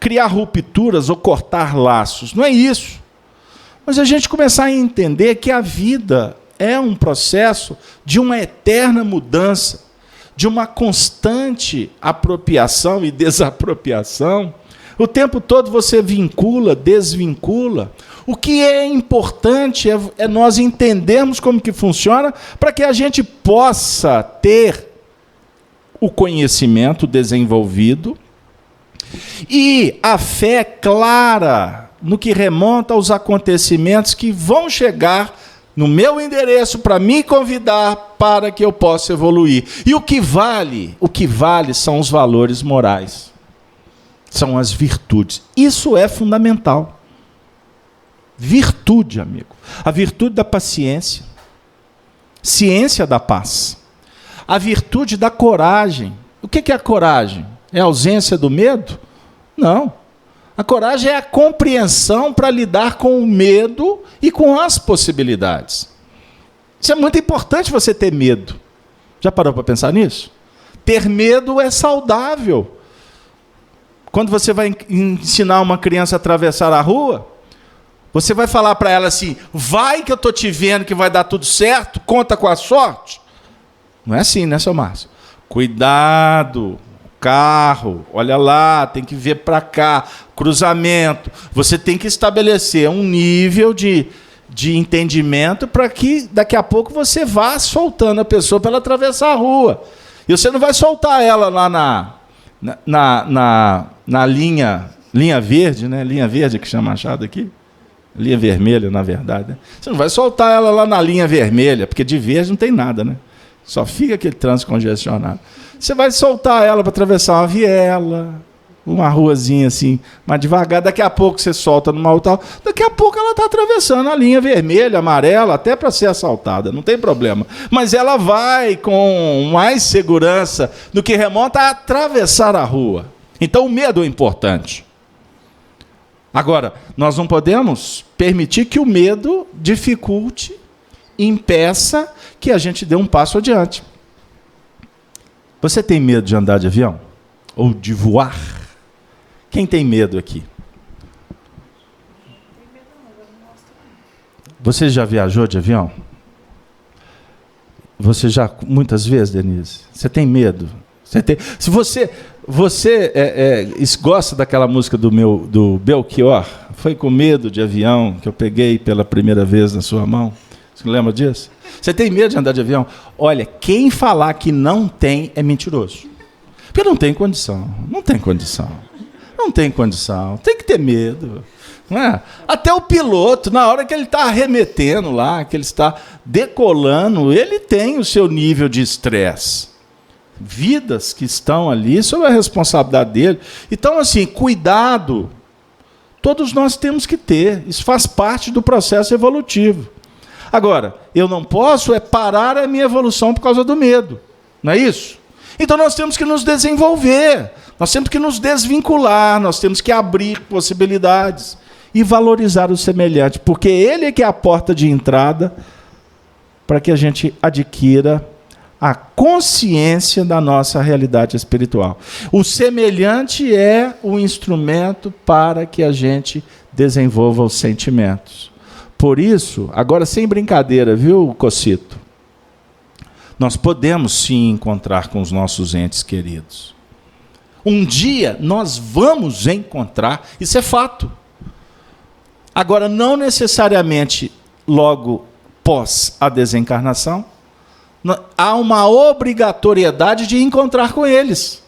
criar rupturas ou cortar laços. Não é isso. Mas a gente começar a entender que a vida é um processo de uma eterna mudança, de uma constante apropriação e desapropriação. O tempo todo você vincula, desvincula. O que é importante é nós entendermos como que funciona para que a gente possa ter o conhecimento desenvolvido e a fé clara no que remonta aos acontecimentos que vão chegar no meu endereço para me convidar para que eu possa evoluir. E o que vale são os valores morais. São as virtudes. Isso é fundamental. Virtude, amigo. A virtude da paciência. Ciência da paz. A virtude da coragem. O que é a coragem? É a ausência do medo? Não. A coragem é a compreensão para lidar com o medo e com as possibilidades. Isso é muito importante, você ter medo. Já parou para pensar nisso? Ter medo é saudável. Quando você vai ensinar uma criança a atravessar a rua, você vai falar para ela assim, vai que eu estou te vendo que vai dar tudo certo, conta com a sorte. Não é assim, né, seu Márcio? Cuidado, carro, olha lá, tem que ver para cá, cruzamento. Você tem que estabelecer um nível de entendimento para que daqui a pouco você vá soltando a pessoa para ela atravessar a rua. E você não vai soltar ela lá na linha verde, né? Linha verde que chama Machado aqui. Linha vermelha, na verdade. Né? Você não vai soltar ela lá na linha vermelha, porque de verde não tem nada, né? Só fica aquele trânsito congestionado. Você vai soltar ela para atravessar uma viela, uma ruazinha assim, mais devagar. Daqui a pouco você solta numa outra. Daqui a pouco ela está atravessando a linha vermelha, amarela, até para ser assaltada, não tem problema. Mas ela vai com mais segurança do que remonta a atravessar a rua. Então o medo é importante. Agora, nós não podemos permitir que o medo dificulte, impeça que a gente dê um passo adiante. Você tem medo de andar de avião? Ou de voar? Quem tem medo aqui? Você já viajou de avião? Você já, muitas vezes, Denise? Você tem medo? Se você gosta daquela música do Belchior, foi com medo de avião que eu peguei pela primeira vez na sua mão? Você lembra disso? Você tem medo de andar de avião? Olha, quem falar que não tem é mentiroso. Porque não tem condição. Não tem condição. Não tem condição. Tem que ter medo. Não é? Até o piloto, na hora que ele está arremetendo lá, que ele está decolando, ele tem o seu nível de estresse. Vidas que estão ali sob a responsabilidade dele. Então, assim, cuidado. Todos nós temos que ter. Isso faz parte do processo evolutivo. Agora, eu não posso parar a minha evolução por causa do medo. Não é isso? Então nós temos que nos desenvolver, nós temos que nos desvincular, nós temos que abrir possibilidades e valorizar o semelhante, porque ele é que é a porta de entrada para que a gente adquira a consciência da nossa realidade espiritual. O semelhante é o instrumento para que a gente desenvolva os sentimentos. Por isso, agora sem brincadeira, viu, Cocito? Nós podemos sim encontrar com os nossos entes queridos. Um dia nós vamos encontrar, isso é fato. Agora, não necessariamente logo pós a desencarnação, há uma obrigatoriedade de encontrar com eles,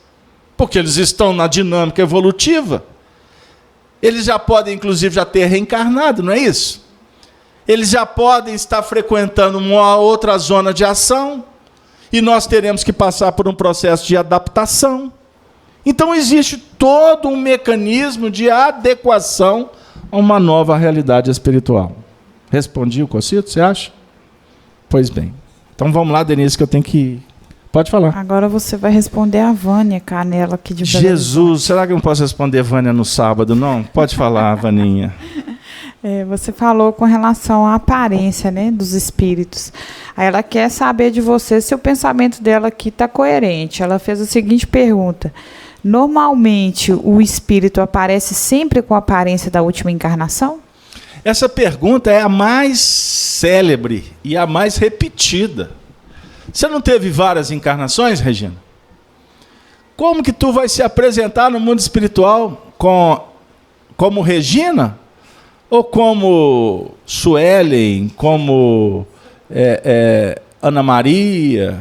porque eles estão na dinâmica evolutiva. Eles já podem, inclusive, já ter reencarnado, não é isso? Eles já podem estar frequentando uma outra zona de ação, e nós teremos que passar por um processo de adaptação. Então existe todo um mecanismo de adequação a uma nova realidade espiritual. Respondi o Cocito, você acha? Pois bem. Então vamos lá, Denise, que eu tenho que... Pode falar. Agora você vai responder a Vânia Canela aqui de Belo Jesus, será que eu não posso responder Vânia no sábado, não? Pode falar, Vaninha. Você falou com relação à aparência, né, dos espíritos. Aí ela quer saber de você se o pensamento dela aqui está coerente. Ela fez a seguinte pergunta: normalmente o espírito aparece sempre com a aparência da última encarnação? Essa pergunta é a mais célebre e a mais repetida. Você não teve várias encarnações, Regina? Como que tu vai se apresentar no mundo espiritual como Regina? Ou como Suelen, como Ana Maria,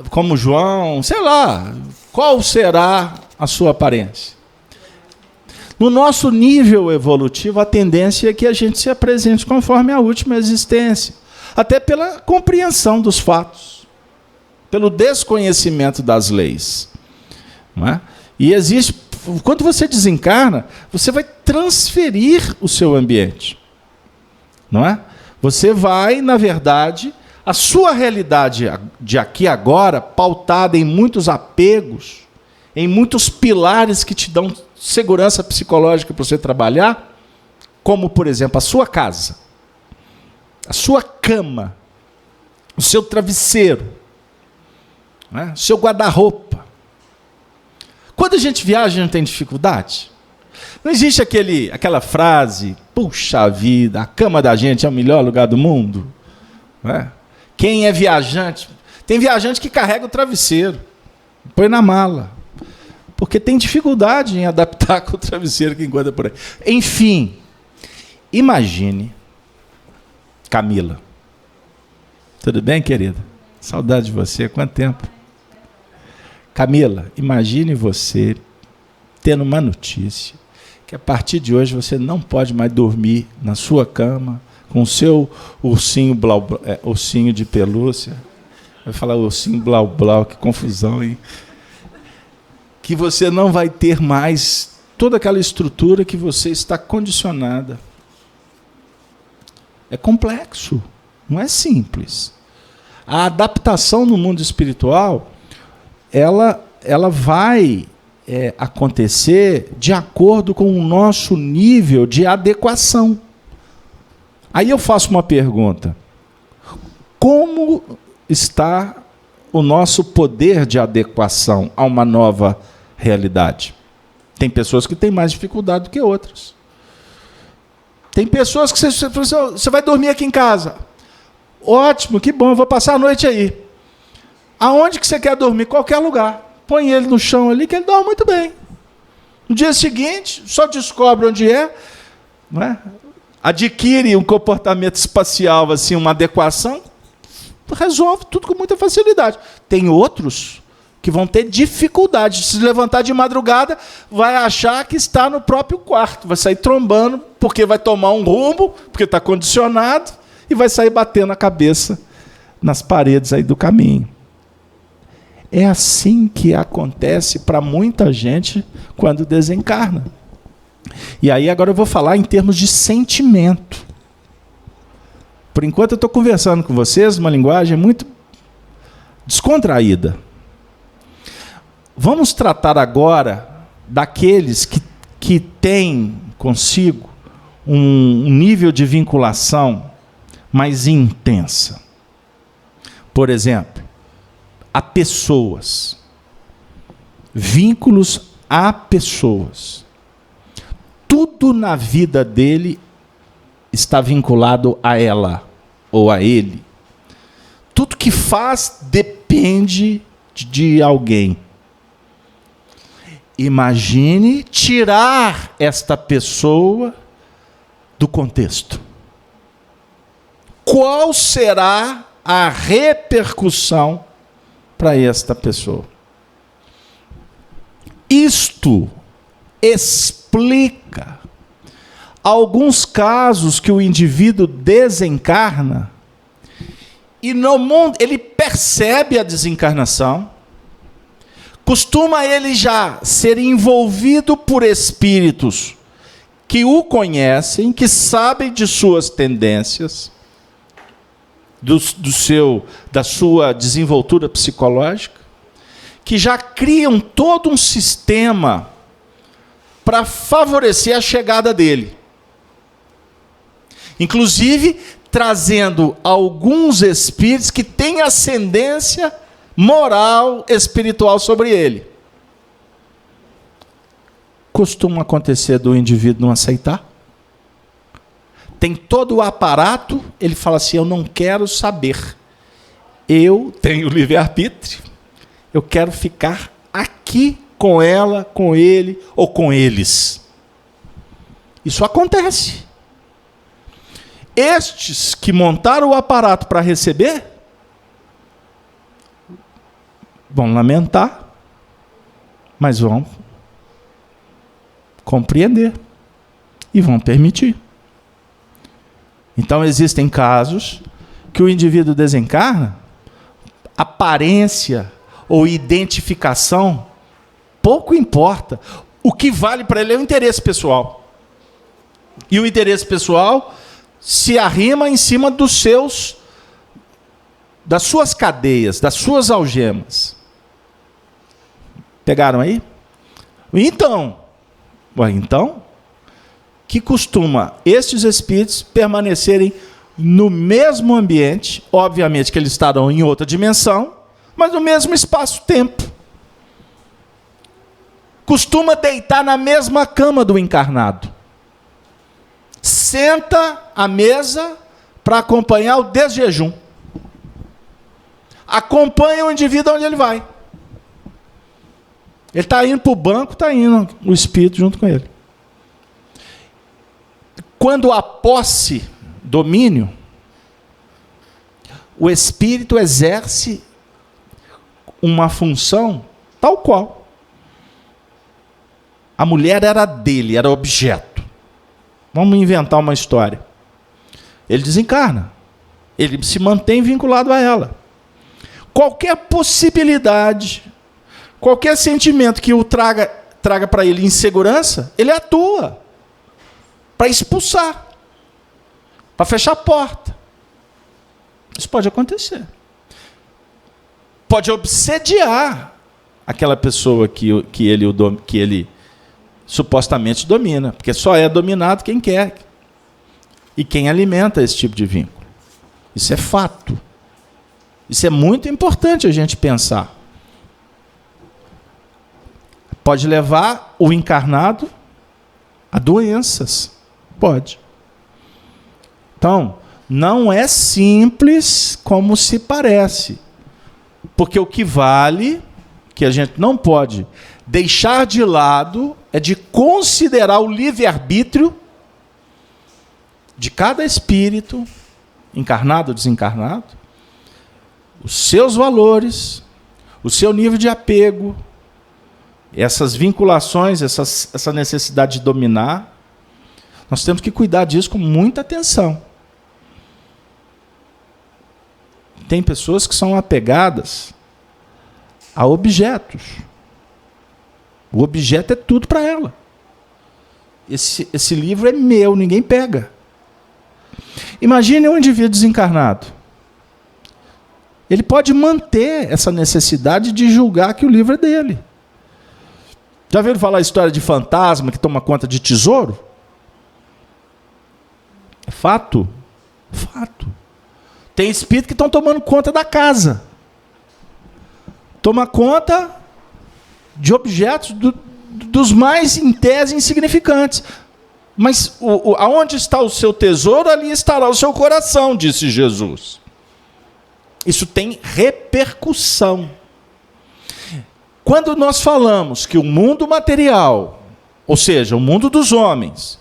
como João, sei lá, qual será a sua aparência? No nosso nível evolutivo, a tendência é que a gente se apresente conforme a última existência, até pela compreensão dos fatos, pelo desconhecimento das leis. Não é? E existe... Quando você desencarna, você vai transferir o seu ambiente. Não é? Você vai, na verdade, a sua realidade de aqui e agora, pautada em muitos apegos, em muitos pilares que te dão segurança psicológica para você trabalhar, como, por exemplo, a sua casa, a sua cama, o seu travesseiro, não é? O seu guarda-roupa. Quando a gente viaja, a gente tem dificuldade. Não existe aquela frase, puxa vida, a cama da gente é o melhor lugar do mundo. Não é? Quem é viajante? Tem viajante que carrega o travesseiro, põe na mala, porque tem dificuldade em adaptar com o travesseiro que encontra por aí. Enfim, imagine Camila. Tudo bem, querida? Saudade de você, quanto tempo? Camila, imagine você tendo uma notícia que a partir de hoje você não pode mais dormir na sua cama com o seu ursinho ursinho de pelúcia. Vai falar ursinho blau blau, que confusão, hein? Que você não vai ter mais toda aquela estrutura que você está condicionada. É complexo, não é simples. A adaptação no mundo espiritual, ela vai acontecer de acordo com o nosso nível de adequação. Aí eu faço uma pergunta: como está o nosso poder de adequação a uma nova realidade? Tem pessoas que têm mais dificuldade do que outras. Tem pessoas que você vai dormir aqui em casa. Ótimo, que bom, eu vou passar a noite aí. Aonde que você quer dormir? Qualquer lugar. Põe ele no chão ali que ele dorme muito bem. No dia seguinte, só descobre onde é, não é? Adquire um comportamento espacial, assim, uma adequação, resolve tudo com muita facilidade. Tem outros que vão ter dificuldade de se levantar de madrugada, vai achar que está no próprio quarto, vai sair trombando, porque vai tomar um rumo, porque está condicionado, e vai sair batendo a cabeça nas paredes aí do caminho. É assim que acontece para muita gente quando desencarna. E aí agora eu vou falar em termos de sentimento. Por enquanto eu estou conversando com vocês uma linguagem muito descontraída. Vamos tratar agora daqueles que têm consigo um nível de vinculação mais intensa. Por exemplo, a pessoas. Vínculos a pessoas. Tudo na vida dele está vinculado a ela ou a ele. Tudo que faz depende de alguém. Imagine tirar esta pessoa do contexto. Qual será a repercussão para esta pessoa? Isto explica alguns casos que o indivíduo desencarna e no mundo ele percebe a desencarnação, costuma ele já ser envolvido por espíritos que o conhecem, que sabem de suas tendências, da sua desenvoltura psicológica, que já criam todo um sistema para favorecer a chegada dele. inclusive trazendo alguns espíritos que têm ascendência moral, espiritual sobre ele. Costuma acontecer do indivíduo não aceitar. Tem todo o aparato, ele fala assim, eu não quero saber. Eu tenho livre-arbítrio, eu quero ficar aqui com ela, com ele ou com eles. Isso acontece. Estes que montaram o aparato para receber, vão lamentar, mas vão compreender e vão permitir. Então existem casos que o indivíduo desencarna, aparência ou identificação, pouco importa. O que vale para ele é o interesse pessoal. E o interesse pessoal se arrima em cima das suas cadeias, das suas algemas. Pegaram aí? Então, que costuma estes espíritos permanecerem no mesmo ambiente, obviamente que eles estarão em outra dimensão, mas no mesmo espaço-tempo. Costuma deitar na mesma cama do encarnado. Senta à mesa para acompanhar o desjejum. Acompanha o indivíduo onde ele vai. Ele está indo para o banco, está indo o espírito junto com ele. Quando a posse, domínio, o espírito exerce uma função tal qual. A mulher era dele, era objeto. Vamos inventar uma história. Ele desencarna. Ele se mantém vinculado a ela. Qualquer possibilidade, qualquer sentimento que o traga para ele insegurança, ele atua para expulsar, para fechar a porta. Isso pode acontecer. Pode obsediar aquela pessoa que ele supostamente domina, porque só é dominado quem quer e quem alimenta esse tipo de vínculo. Isso é fato. Isso é muito importante a gente pensar. Pode levar o encarnado a doenças. Pode. Então, não é simples como se parece. Porque o que vale, que a gente não pode deixar de lado, é de considerar o livre-arbítrio de cada espírito, encarnado ou desencarnado, os seus valores, o seu nível de apego, essas vinculações, essa necessidade de dominar. Nós temos que cuidar disso com muita atenção. Tem pessoas que são apegadas a objetos. O objeto é tudo para ela. Esse livro é meu, ninguém pega. Imagine um indivíduo desencarnado. Ele pode manter essa necessidade de julgar que o livro é dele. Já ouviram falar a história de fantasma que toma conta de tesouro? É fato? Fato. Tem espírito que estão tomando conta da casa. Toma conta de objetos dos mais, em tese, insignificantes. Mas aonde está o seu tesouro, ali estará o seu coração, disse Jesus. Isso tem repercussão. Quando nós falamos que o mundo material, ou seja, o mundo dos homens,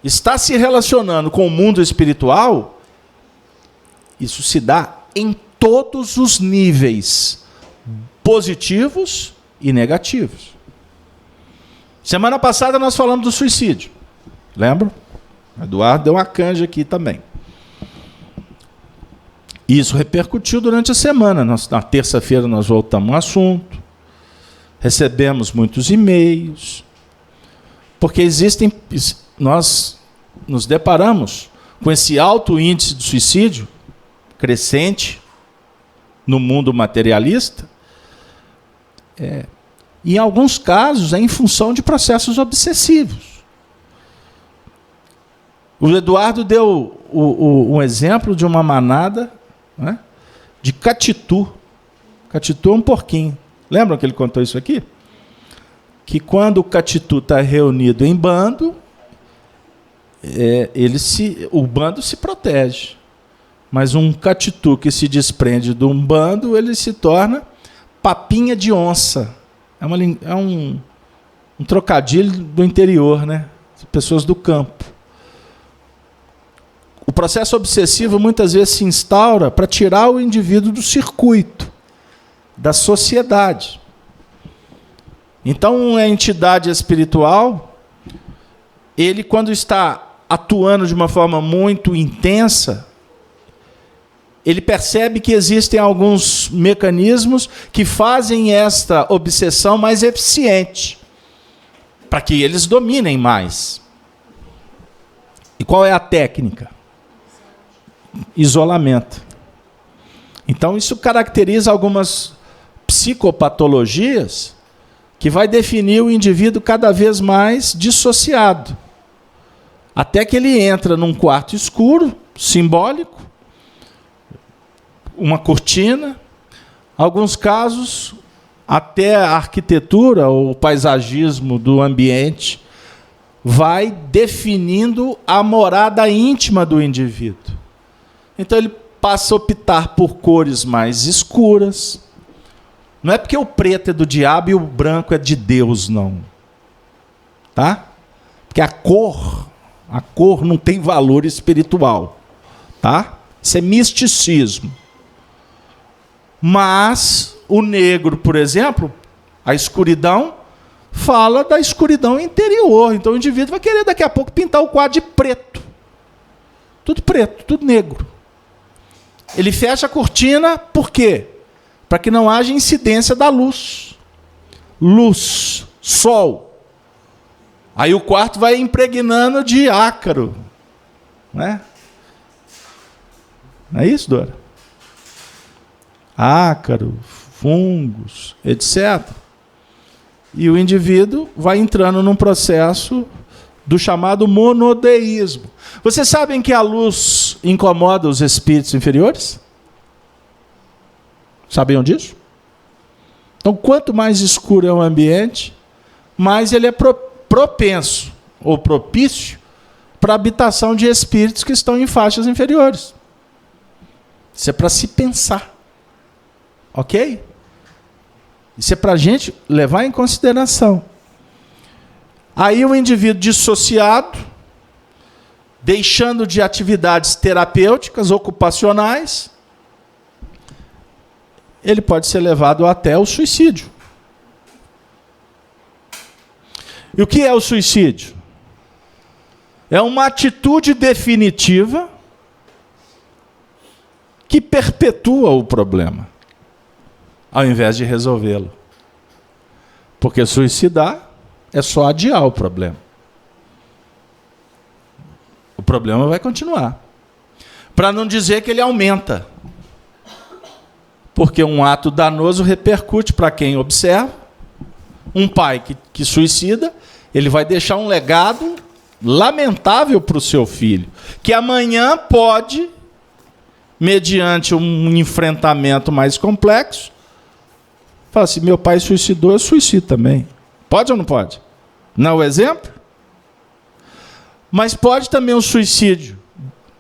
está se relacionando com o mundo espiritual, isso se dá em todos os níveis, positivos e negativos. Semana passada nós falamos do suicídio. Lembra? O Eduardo deu uma canja aqui também. Isso repercutiu durante a semana. Na terça-feira nós voltamos ao assunto. Recebemos muitos e-mails. Porque nós nos deparamos com esse alto índice de suicídio crescente no mundo materialista. Em alguns casos é em função de processos obsessivos. O Eduardo deu um exemplo de uma manada, né, de catitu. Catitu é um porquinho. Lembram que ele contou isso aqui? Que quando o catitu está reunido em bando, o bando se protege. Mas um catitu que se desprende de um bando, ele se torna papinha de onça. É um trocadilho do interior, né? Pessoas do campo. O processo obsessivo muitas vezes se instaura para tirar o indivíduo do circuito, da sociedade. Então, a entidade espiritual, ele, quando está atuando de uma forma muito intensa, ele percebe que existem alguns mecanismos que fazem esta obsessão mais eficiente, para que eles dominem mais. E qual é a técnica? Isolamento. Então, isso caracteriza algumas psicopatologias que vai definir o indivíduo cada vez mais dissociado. Até que ele entra num quarto escuro, simbólico, uma cortina, alguns casos, até a arquitetura ou o paisagismo do ambiente vai definindo a morada íntima do indivíduo. Então ele passa a optar por cores mais escuras. Não é porque o preto é do diabo e o branco é de Deus, não. Tá? Porque a cor não tem valor espiritual. Tá? Isso é misticismo. Mas o negro, por exemplo, a escuridão, fala da escuridão interior. Então o indivíduo vai querer daqui a pouco pintar o quadro de preto. Tudo preto, tudo negro. Ele fecha a cortina, por quê? Para que não haja incidência da luz. Luz, sol. Aí o quarto vai impregnando de ácaro. Né? Não é isso, Dora? Ácaro, fungos, etc. E o indivíduo vai entrando num processo do chamado monodeísmo. Vocês sabem que a luz incomoda os espíritos inferiores? Sabiam disso? Então, quanto mais escuro é o ambiente, mais ele é propenso ou propício para a habitação de espíritos que estão em faixas inferiores. Isso é para se pensar. Ok? Isso é para a gente levar em consideração. Aí o indivíduo dissociado, deixando de atividades terapêuticas, ocupacionais, ele pode ser levado até o suicídio. E o que é o suicídio? É uma atitude definitiva que perpetua o problema, ao invés de resolvê-lo. Porque suicidar é só adiar o problema. O problema vai continuar. Para não dizer que ele aumenta. Porque um ato danoso repercute para quem observa. Um pai que suicida, ele vai deixar um legado lamentável para o seu filho, que amanhã pode, mediante um enfrentamento mais complexo, falar assim, meu pai suicidou, eu suicido também. Pode ou não pode? Não é o exemplo? Mas pode também o suicídio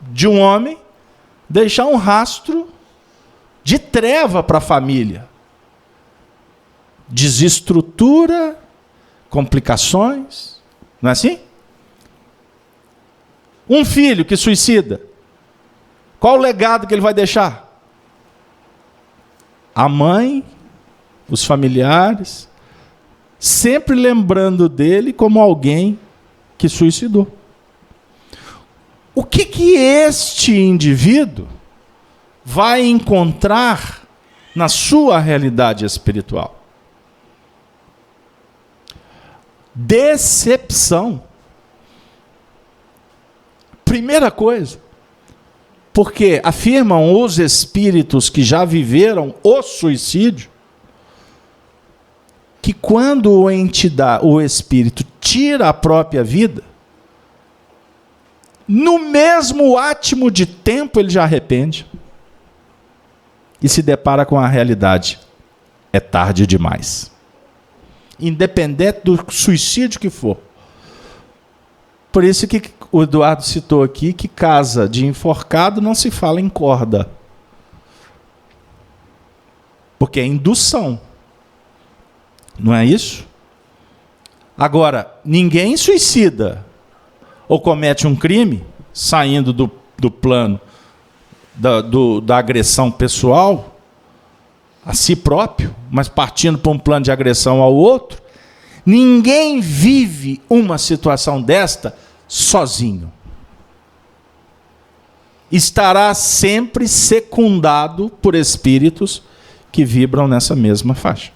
de um homem deixar um rastro de treva para a família. Desestrutura, complicações. Não é assim? Um filho que suicida, qual o legado que ele vai deixar? A mãe, os familiares, sempre lembrando dele como alguém que suicidou. O que este indivíduo vai encontrar na sua realidade espiritual? Decepção. Primeira coisa, porque afirmam os espíritos que já viveram o suicídio, que quando o espírito tira a própria vida, no mesmo átimo de tempo ele já arrepende e se depara com a realidade. É tarde demais. Independente do suicídio que for. Por isso que o Eduardo citou aqui que casa de enforcado não se fala em corda. Porque é indução. Não é isso? Agora, ninguém suicida ou comete um crime saindo do plano da agressão pessoal a si próprio, mas partindo para um plano de agressão ao outro. Ninguém vive uma situação desta sozinho. Estará sempre secundado por espíritos que vibram nessa mesma faixa.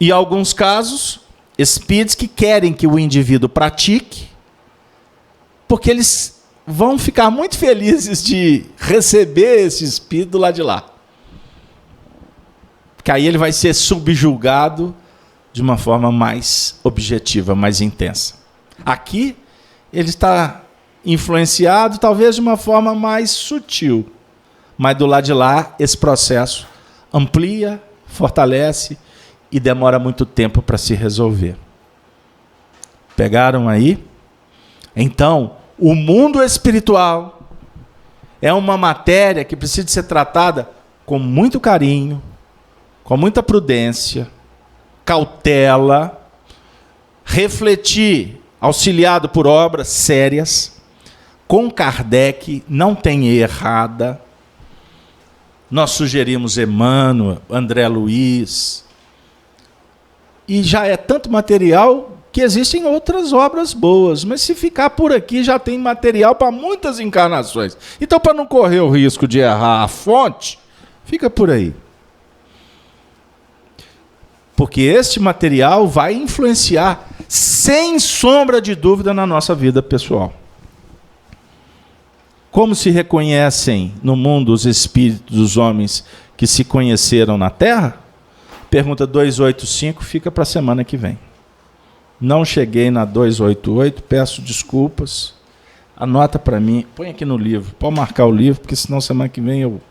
E em alguns casos, espíritos que querem que o indivíduo pratique, porque eles vão ficar muito felizes de receber esse espírito do lado de lá. Porque aí ele vai ser subjugado de uma forma mais objetiva, mais intensa. Aqui, ele está influenciado, talvez de uma forma mais sutil. Mas do lado de lá, esse processo amplia, fortalece e demora muito tempo para se resolver. Pegaram aí? Então, o mundo espiritual é uma matéria que precisa ser tratada com muito carinho, com muita prudência, cautela, refletir, auxiliado por obras sérias. Com Kardec, não tem errada. Nós sugerimos Emmanuel, André Luiz. E já é tanto material que existem outras obras boas. Mas se ficar por aqui, já tem material para muitas encarnações. Então, para não correr o risco de errar a fonte, fica por aí. Porque este material vai influenciar, sem sombra de dúvida, na nossa vida pessoal. Como se reconhecem no mundo os espíritos dos homens que se conheceram na Terra? Pergunta 285 fica para a semana que vem. Não cheguei na 288, peço desculpas. Anota para mim, põe aqui no livro, pode marcar o livro, porque senão semana que vem eu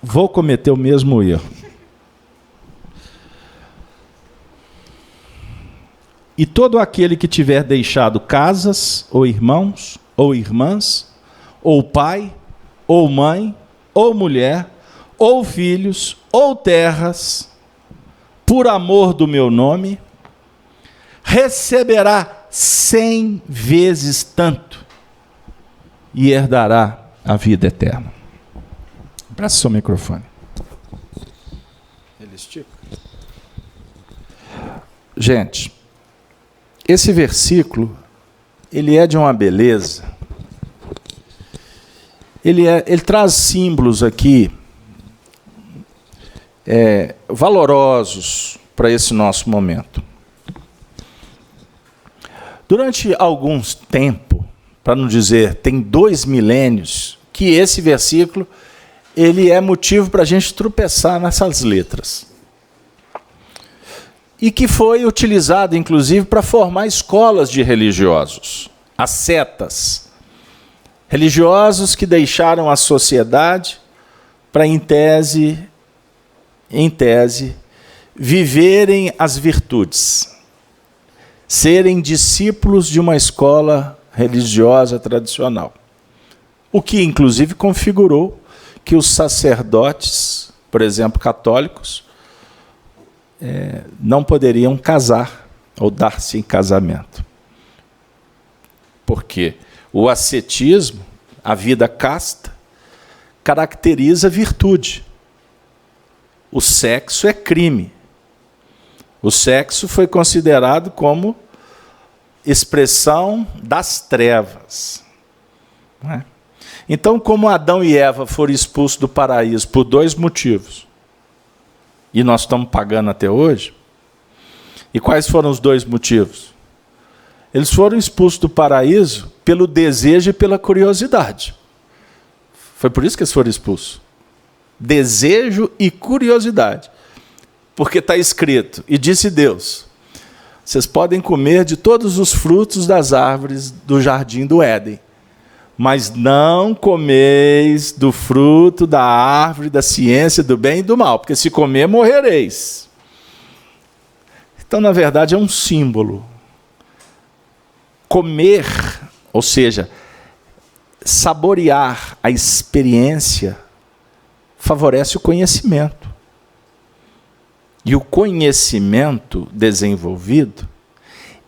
vou cometer o mesmo erro. E todo aquele que tiver deixado casas, ou irmãos, ou irmãs, ou pai, ou mãe, ou mulher, ou filhos, ou terras, por amor do meu nome, receberá 100 vezes tanto e herdará a vida eterna. Presta seu microfone. Ele estica. Gente, esse versículo, ele é de uma beleza. Ele traz símbolos aqui valorosos para esse nosso momento. Durante algum tempo, para não dizer, tem 2 milênios, que esse versículo ele é motivo para a gente tropeçar nessas letras. E que foi utilizado, inclusive, para formar escolas de religiosos, as setas. Religiosos que deixaram a sociedade para, em tese, viverem as virtudes, serem discípulos de uma escola religiosa tradicional. O que, inclusive, configurou que os sacerdotes, por exemplo, católicos, não poderiam casar ou dar-se em casamento. Porque o ascetismo, a vida casta, caracteriza a virtude. O sexo é crime. O sexo foi considerado como expressão das trevas. Não é? Então, como Adão e Eva foram expulsos do paraíso por 2 motivos, e nós estamos pagando até hoje, e quais foram os 2 motivos? Eles foram expulsos do paraíso pelo desejo e pela curiosidade. Foi por isso que eles foram expulsos. Desejo e curiosidade. Porque está escrito, e disse Deus, vocês podem comer de todos os frutos das árvores do jardim do Éden, mas não comeis do fruto da árvore da ciência do bem e do mal, porque se comer, morrereis. Então, na verdade, é um símbolo. Comer, ou seja, saborear a experiência, favorece o conhecimento. E o conhecimento desenvolvido,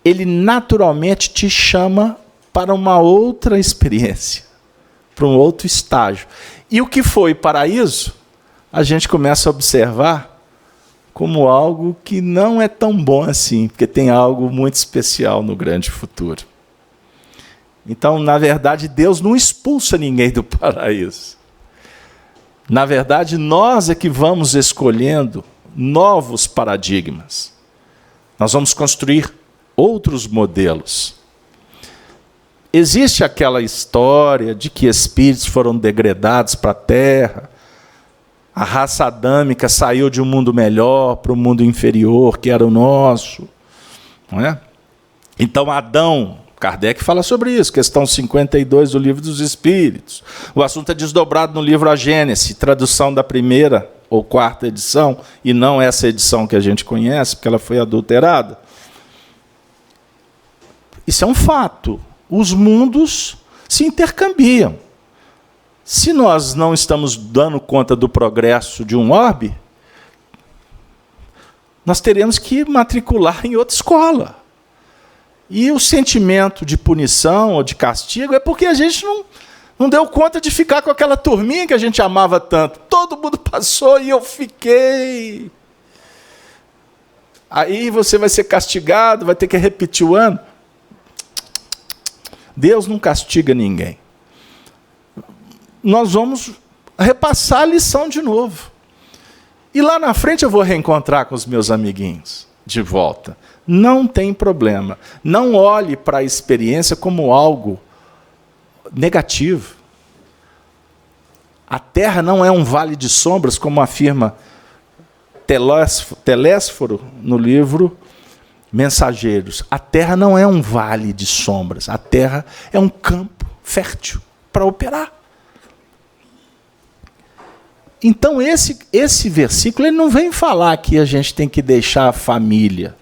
ele naturalmente te chama para uma outra experiência, para um outro estágio. E o que foi paraíso, a gente começa a observar como algo que não é tão bom assim, porque tem algo muito especial no grande futuro. Então, na verdade, Deus não expulsa ninguém do paraíso. Na verdade, nós é que vamos escolhendo novos paradigmas. Nós vamos construir outros modelos. Existe aquela história de que espíritos foram degradados para a Terra, a raça adâmica saiu de um mundo melhor para um mundo inferior, que era o nosso. Não é? Então, Adão, Kardec fala sobre isso, questão 52 do Livro dos Espíritos. O assunto é desdobrado no livro A Gênese, tradução da primeira ou quarta edição, e não essa edição que a gente conhece, porque ela foi adulterada. Isso é um fato. Os mundos se intercambiam. Se nós não estamos dando conta do progresso de um orbe, nós teremos que matricular em outra escola. E o sentimento de punição ou de castigo é porque a gente não deu conta de ficar com aquela turminha que a gente amava tanto. Todo mundo passou e eu fiquei. Aí você vai ser castigado, vai ter que repetir o ano. Deus não castiga ninguém. Nós vamos repassar a lição de novo. E lá na frente eu vou reencontrar com os meus amiguinhos de volta. Não tem problema. Não olhe para a experiência como algo negativo. A Terra não é um vale de sombras, como afirma Telésforo no livro Mensageiros. A Terra não é um vale de sombras. A Terra é um campo fértil para operar. Então, esse versículo ele não vem falar que a gente tem que deixar a família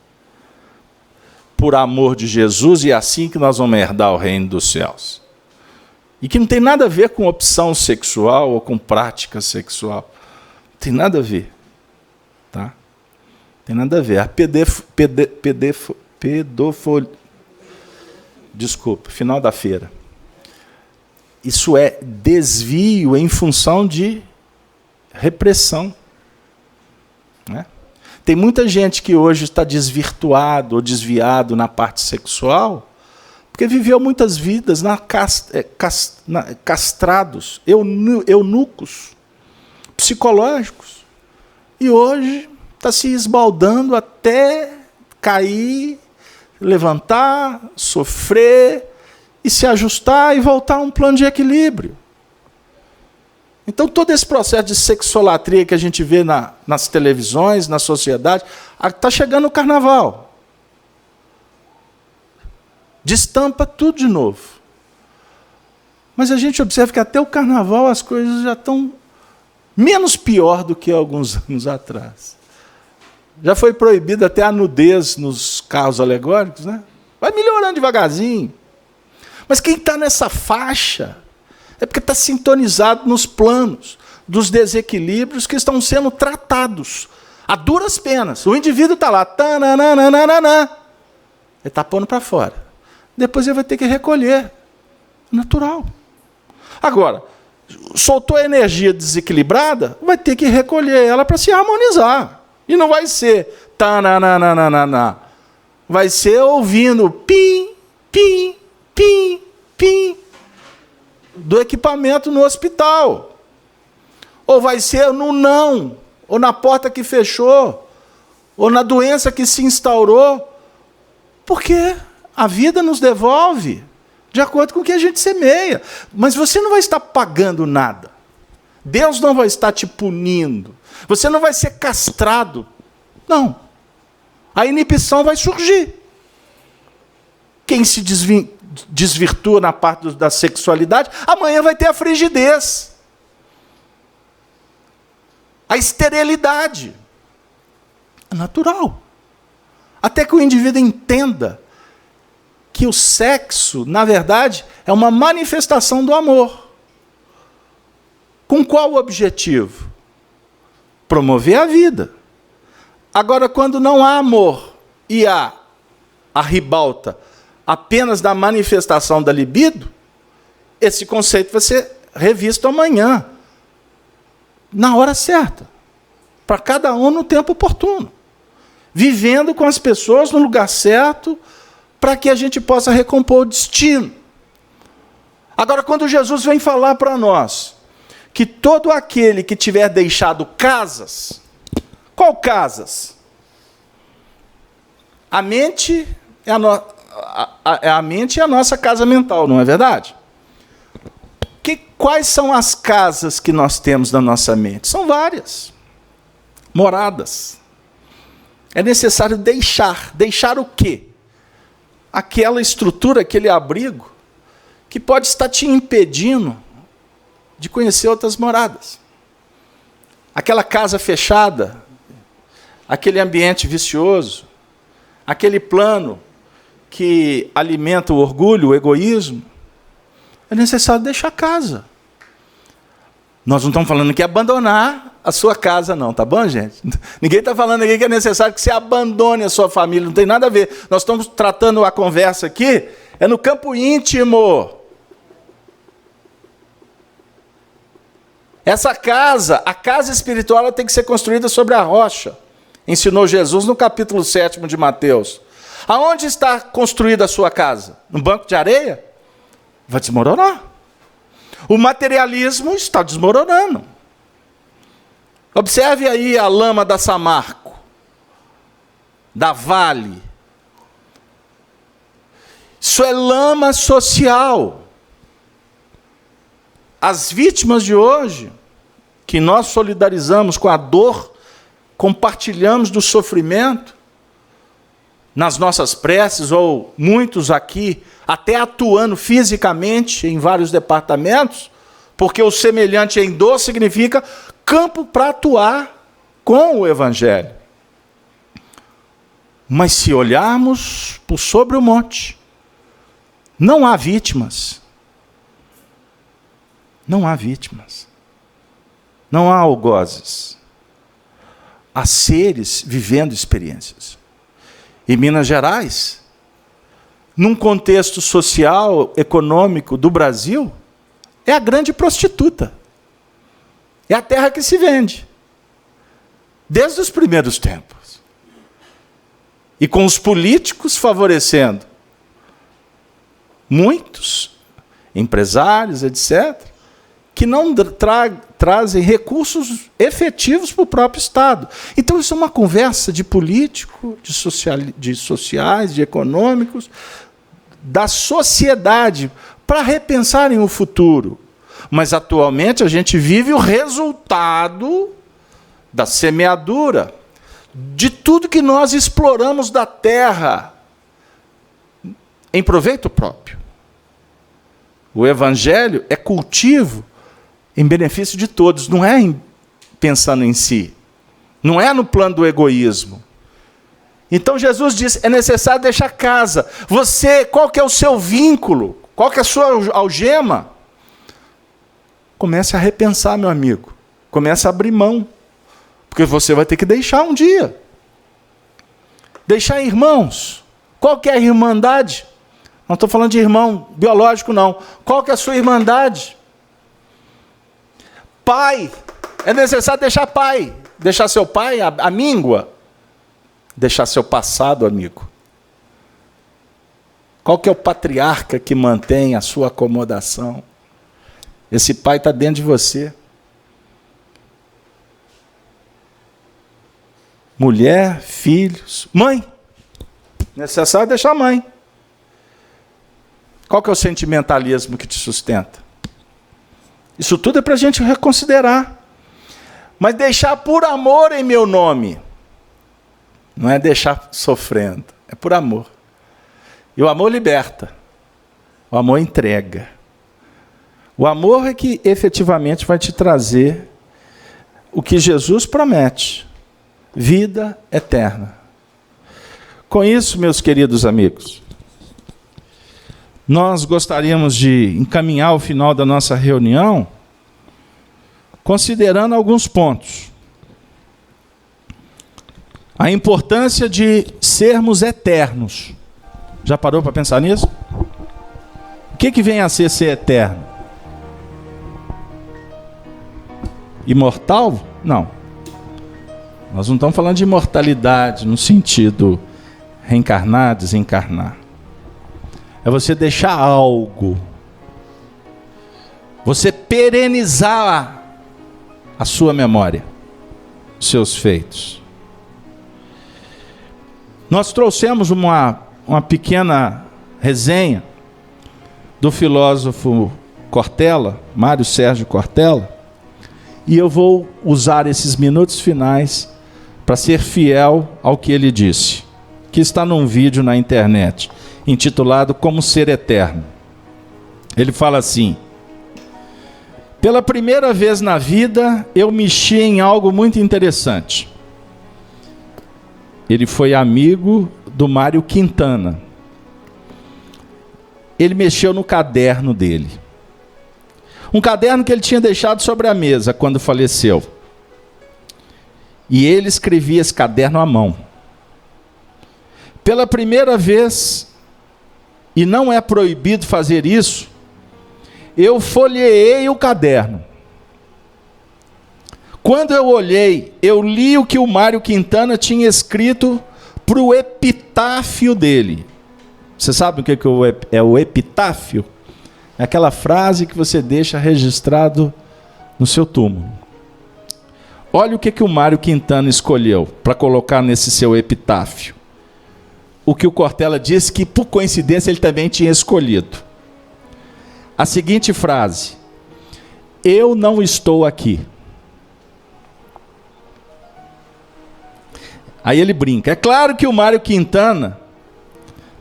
por amor de Jesus e é assim que nós vamos herdar o reino dos céus. E que não tem nada a ver com opção sexual ou com prática sexual. Não tem nada a ver. Tá? Tem nada a ver. A pedofilia. Desculpa, final da feira. Isso é desvio em função de repressão. Né? Tem muita gente que hoje está desvirtuado ou desviado na parte sexual porque viveu muitas vidas castrados, eunucos, psicológicos. E hoje está se esbaldando até cair, levantar, sofrer e se ajustar e voltar a um plano de equilíbrio. Então, todo esse processo de sexolatria que a gente vê nas televisões, na sociedade, está chegando o carnaval. Destampa tudo de novo. Mas a gente observa que até o carnaval as coisas já estão menos pior do que alguns anos atrás. Já foi proibida até a nudez nos carros alegóricos, né? Vai melhorando devagarzinho. Mas quem está nessa faixa é porque está sintonizado nos planos dos desequilíbrios que estão sendo tratados a duras penas. O indivíduo está lá, ele está pondo para fora. Depois ele vai ter que recolher. Natural. Agora, soltou a energia desequilibrada, vai ter que recolher ela para se harmonizar. E não vai ser vai ser ouvindo pim, pim, pim, pim do equipamento no hospital. Ou vai ser no não, ou na porta que fechou, ou na doença que se instaurou. Porque a vida nos devolve de acordo com o que a gente semeia. Mas você não vai estar pagando nada. Deus não vai estar te punindo. Você não vai ser castrado. Não. A inibição vai surgir. Quem se desvirtua na parte da sexualidade, amanhã vai ter a frigidez, a esterilidade. É natural. Até que o indivíduo entenda que o sexo, na verdade, é uma manifestação do amor. Com qual objetivo? Promover a vida. Agora, quando não há amor e há a ribalta apenas da manifestação da libido, esse conceito vai ser revisto amanhã, na hora certa, para cada um no tempo oportuno, vivendo com as pessoas no lugar certo, para que a gente possa recompor o destino. Agora, quando Jesus vem falar para nós que todo aquele que tiver deixado casas, qual casas? A mente é a mente é a nossa casa mental, não é verdade? Quais são as casas que nós temos na nossa mente? São várias. Moradas. É necessário deixar. Deixar o quê? Aquela estrutura, aquele abrigo, que pode estar te impedindo de conhecer outras moradas. Aquela casa fechada, aquele ambiente vicioso, aquele plano que alimenta o orgulho, o egoísmo, é necessário deixar casa. Nós não estamos falando que abandonar a sua casa, não, tá bom, gente? Ninguém está falando aqui que é necessário que você abandone a sua família, não tem nada a ver. Nós estamos tratando a conversa aqui, é no campo íntimo. Essa casa, a casa espiritual, ela tem que ser construída sobre a rocha. Ensinou Jesus no capítulo 7 de Mateus. Aonde está construída a sua casa? No banco de areia? Vai desmoronar. O materialismo está desmoronando. Observe aí a lama da Samarco, da Vale. Isso é lama social. As vítimas de hoje, que nós solidarizamos com a dor, compartilhamos do sofrimento, nas nossas preces, ou muitos aqui, até atuando fisicamente em vários departamentos, porque o semelhante em dor significa campo para atuar com o Evangelho. Mas se olharmos por sobre o monte, não há vítimas. Não há vítimas. Não há algozes. Há seres vivendo experiências. Em Minas Gerais, num contexto social, econômico do Brasil, é a grande prostituta. É a terra que se vende. Desde os primeiros tempos. E com os políticos favorecendo muitos empresários, etc., que não trazem recursos efetivos para o próprio Estado. Então, isso é uma conversa de político, de sociais, de econômicos, da sociedade, para repensarem o futuro. Mas, atualmente, a gente vive o resultado da semeadura, de tudo que nós exploramos da terra, em proveito próprio. O Evangelho é cultivo em benefício de todos, não é pensando em si, não é no plano do egoísmo. Então Jesus diz, é necessário deixar casa. Você, qual que é o seu vínculo? Qual que é a sua algema? Comece a repensar, meu amigo. Comece a abrir mão, porque você vai ter que deixar um dia. Deixar irmãos. Qual que é a irmandade? Não estou falando de irmão biológico, não. Qual que é a sua irmandade? Pai. É necessário deixar pai. Deixar seu pai, a míngua. Deixar seu passado, amigo. Qual que é o patriarca que mantém a sua acomodação? Esse pai está dentro de você. Mulher, filhos, mãe. Necessário deixar mãe. Qual que é o sentimentalismo que te sustenta? Isso tudo é para a gente reconsiderar. Mas deixar por amor em meu nome. Não é deixar sofrendo, é por amor. E o amor liberta. O amor entrega. O amor é que efetivamente vai te trazer o que Jesus promete: vida eterna. Com isso, meus queridos amigos, nós gostaríamos de encaminhar o final da nossa reunião considerando alguns pontos. A importância de sermos eternos. Já parou para pensar nisso? O que vem a ser eterno? Imortal? Não. Nós não estamos falando de imortalidade no sentido reencarnar, desencarnar. É você deixar algo. Você perenizar a sua memória, os seus feitos. Nós trouxemos uma pequena resenha do filósofo Cortella, Mário Sérgio Cortella, e eu vou usar esses minutos finais para ser fiel ao que ele disse, que está num vídeo na internet, intitulado Como Ser Eterno. Ele fala assim: pela primeira vez na vida, eu mexi em algo muito interessante. Ele foi amigo do Mário Quintana. Ele mexeu no caderno dele. Um caderno que ele tinha deixado sobre a mesa quando faleceu. E ele escrevia esse caderno à mão. Pela primeira vez, e não é proibido fazer isso, eu folheei o caderno. Quando eu olhei, eu li o que o Mário Quintana tinha escrito para o epitáfio dele. Você sabe o que é o epitáfio? É aquela frase que você deixa registrado no seu túmulo. Olha o que o Mário Quintana escolheu para colocar nesse seu epitáfio. O que o Cortella disse que, por coincidência, ele também tinha escolhido. A seguinte frase: eu não estou aqui. Aí ele brinca. É claro que o Mário Quintana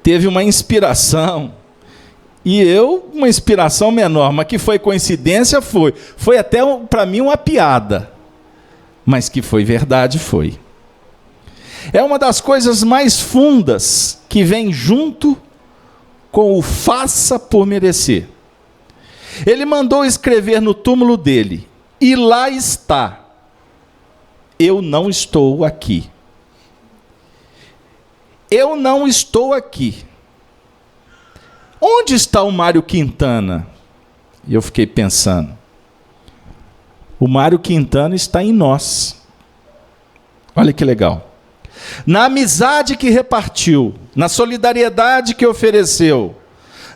teve uma inspiração, e eu uma inspiração menor, mas que foi coincidência, foi. Foi até para mim uma piada, mas que foi verdade, foi. É uma das coisas mais fundas que vem junto com o faça por merecer. Ele mandou escrever no túmulo dele: e lá está, eu não estou aqui. Eu não estou aqui. Onde está o Mário Quintana? E eu fiquei pensando. O Mário Quintana está em nós. Olha que legal. Na amizade que repartiu, na solidariedade que ofereceu,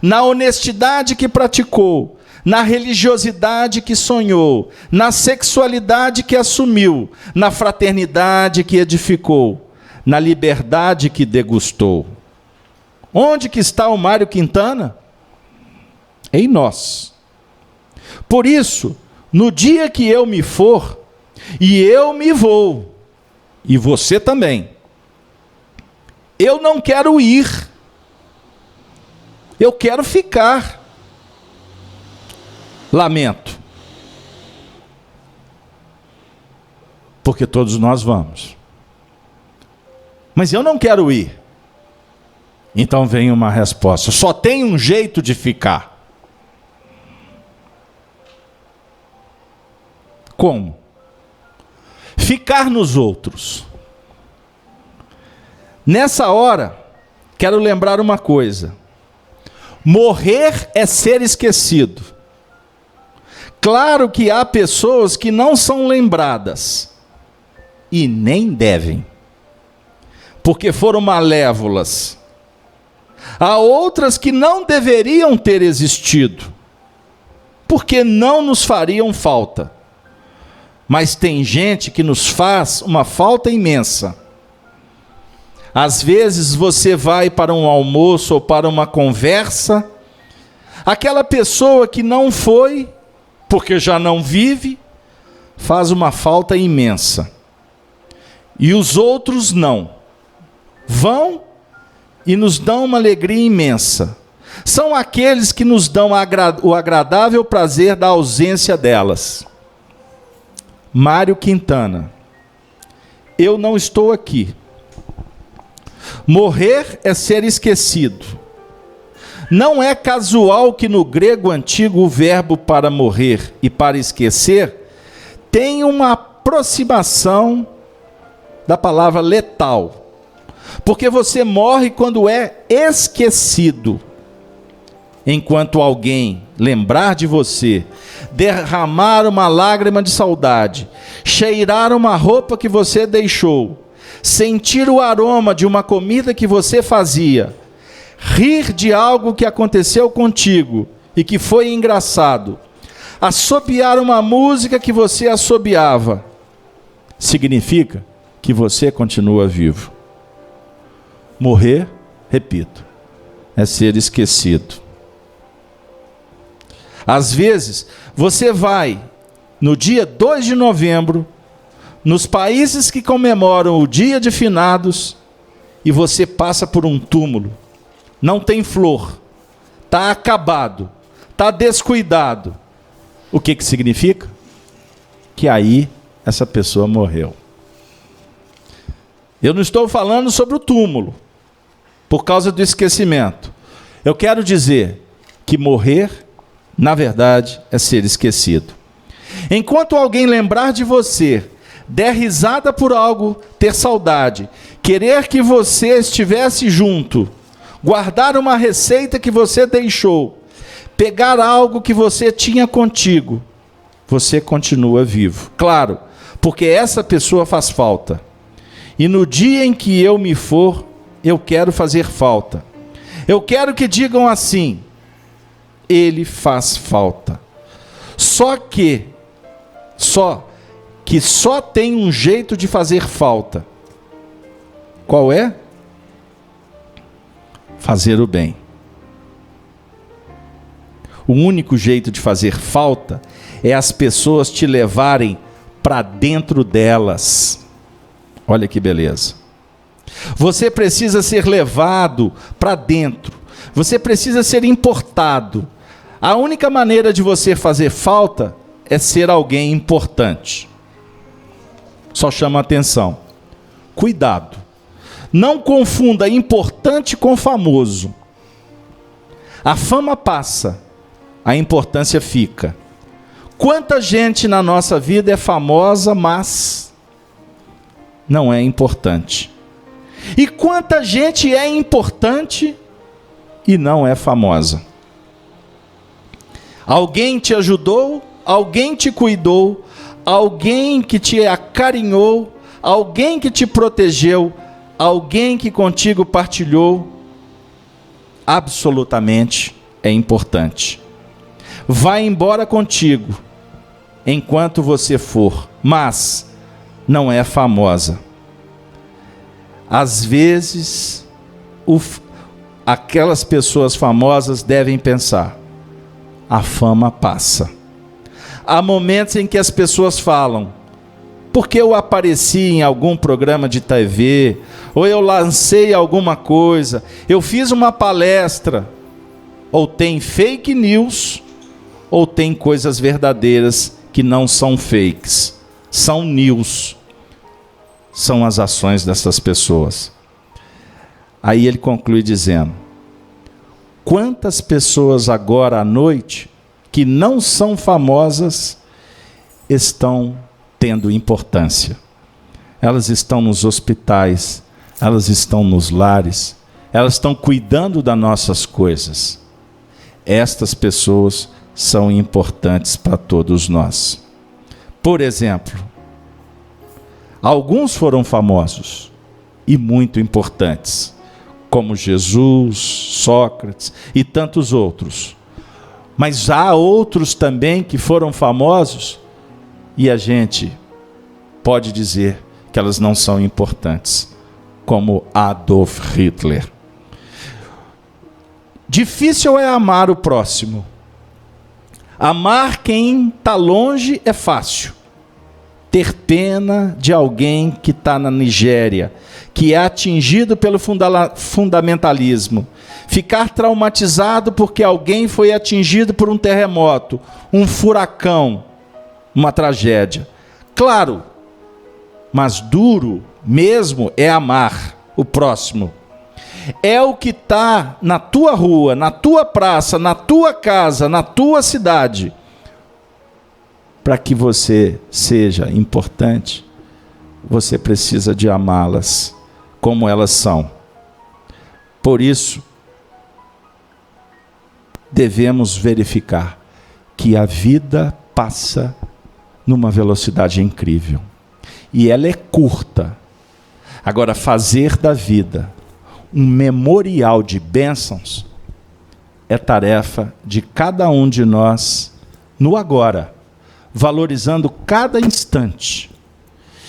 na honestidade que praticou, na religiosidade que sonhou, na sexualidade que assumiu, na fraternidade que edificou, na liberdade que degustou. Onde que está o Mário Quintana? Em nós. Por isso, no dia que eu me for, e eu me vou, e você também, eu não quero ir, eu quero ficar. Lamento, porque todos nós vamos. Mas eu não quero ir. Então vem uma resposta: só tem um jeito de ficar. Como? Ficar nos outros. Nessa hora, quero lembrar uma coisa: morrer é ser esquecido. Claro que há pessoas que não são lembradas, e nem devem, porque foram malévolas. Há outras que não deveriam ter existido, porque não nos fariam falta. Mas tem gente que nos faz uma falta imensa. Às vezes você vai para um almoço ou para uma conversa, aquela pessoa que não foi, porque já não vive, faz uma falta imensa. E os outros não. Vão e nos dão uma alegria imensa. são aqueles que nos dão o agradável prazer da ausência delas. Mário Quintana. Eu não estou aqui. Morrer é ser esquecido. Não é casual que no grego antigo o verbo para morrer e para esquecer tem uma aproximação da palavra letal. Porque você morre quando é esquecido. Enquanto alguém lembrar de você, derramar uma lágrima de saudade, cheirar uma roupa que você deixou, sentir o aroma de uma comida que você fazia, rir de algo que aconteceu contigo e que foi engraçado, assobiar uma música que você assobiava, significa que você continua vivo. Morrer, repito, é ser esquecido. Às vezes, você vai, no dia 2 de novembro, nos países que comemoram o dia de finados, e você passa por um túmulo. Não tem flor, está acabado, está descuidado. O que significa? Que aí essa pessoa morreu. Eu não estou falando sobre o túmulo, por causa do esquecimento. Eu quero dizer que morrer, na verdade, é ser esquecido. Enquanto alguém lembrar de você, der risada por algo, ter saudade, querer que você estivesse junto, guardar uma receita que você deixou, pegar algo que você tinha contigo, você continua vivo. Claro, porque essa pessoa faz falta. E no dia em que eu me for, eu quero fazer falta. Eu quero que digam assim: ele faz falta. Só tem um jeito de fazer falta. Qual é? Fazer o bem. O único jeito de fazer falta é as pessoas te levarem para dentro delas. Olha que beleza. Você precisa ser levado para dentro. Você precisa ser importado. A única maneira de você fazer falta é ser alguém importante. Só chama atenção. Cuidado. Não confunda importante com famoso. A fama passa, a importância fica. Quanta gente na nossa vida é famosa, mas não é importante. E quanta gente é importante e não é famosa. Alguém te ajudou, alguém te cuidou, alguém que te acarinhou, alguém que te protegeu, alguém que contigo partilhou, absolutamente é importante. Vai embora contigo enquanto você for, mas não é famosa. Às vezes, aquelas pessoas famosas devem pensar: a fama passa. Há momentos em que as pessoas falam: porque eu apareci em algum programa de TV, ou eu lancei alguma coisa, eu fiz uma palestra. Ou tem fake news, ou tem coisas verdadeiras que não são fakes, são news. São as ações dessas pessoas. Aí ele conclui dizendo: quantas pessoas agora à noite, que não são famosas, estão tendo importância. Elas estão nos hospitais, elas estão nos lares, elas estão cuidando das nossas coisas. Estas pessoas são importantes para todos nós. Por exemplo, alguns foram famosos e muito importantes, como Jesus, Sócrates e tantos outros. Mas há outros também que foram famosos e a gente pode dizer que elas não são importantes, como Adolf Hitler. Difícil é amar o próximo. Amar quem está longe é fácil. Ter pena de alguém que está na Nigéria, que é atingido pelo fundamentalismo, Ficar traumatizado porque alguém foi atingido por um terremoto, um furacão, uma tragédia. Claro, mas duro mesmo é amar o próximo. É o que está na tua rua, na tua praça, na tua casa, na tua cidade. Para que você seja importante, você precisa de amá-las como elas são. Por isso, devemos verificar que a vida passa numa velocidade incrível. E ela é curta. Agora, fazer da vida um memorial de bênçãos é tarefa de cada um de nós no agora, valorizando cada instante.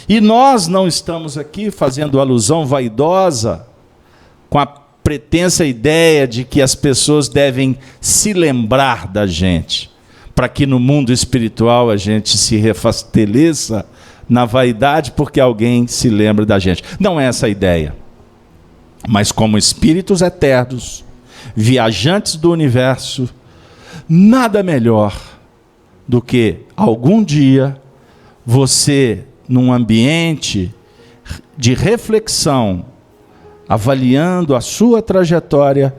E nós não estamos aqui fazendo alusão vaidosa com a pretensa ideia de que as pessoas devem se lembrar da gente, para que no mundo espiritual a gente se refasteleça na vaidade porque alguém se lembra da gente. Não é essa a ideia. Mas como espíritos eternos, viajantes do universo, nada melhor do que algum dia você, num ambiente de reflexão, avaliando a sua trajetória,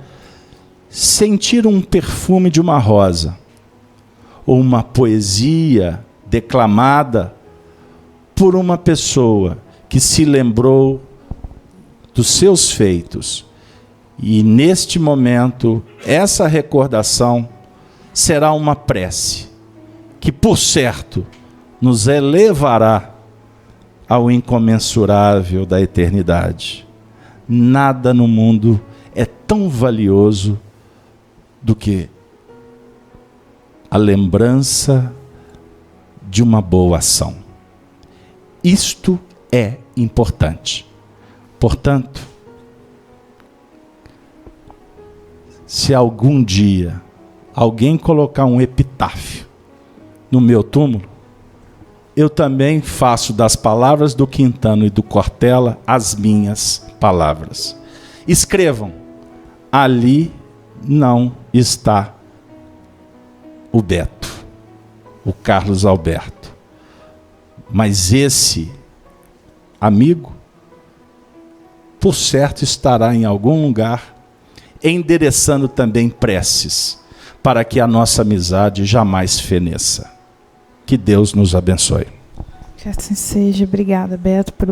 sentir um perfume de uma rosa, ou uma poesia declamada por uma pessoa que se lembrou dos seus feitos. E neste momento, essa recordação será uma prece, que por certo nos elevará ao incomensurável da eternidade. Nada no mundo é tão valioso do que a lembrança de uma boa ação. Isto é importante. Portanto, se algum dia alguém colocar um epitáfio no meu túmulo, eu também faço das palavras do Quintano e do Cortella as minhas palavras. Escrevam: ali não está o Beto, o Carlos Alberto. Mas esse amigo, por certo, estará em algum lugar, endereçando também preces, para que a nossa amizade jamais feneça. Que Deus nos abençoe. Que assim seja. Obrigada, Beto, pelo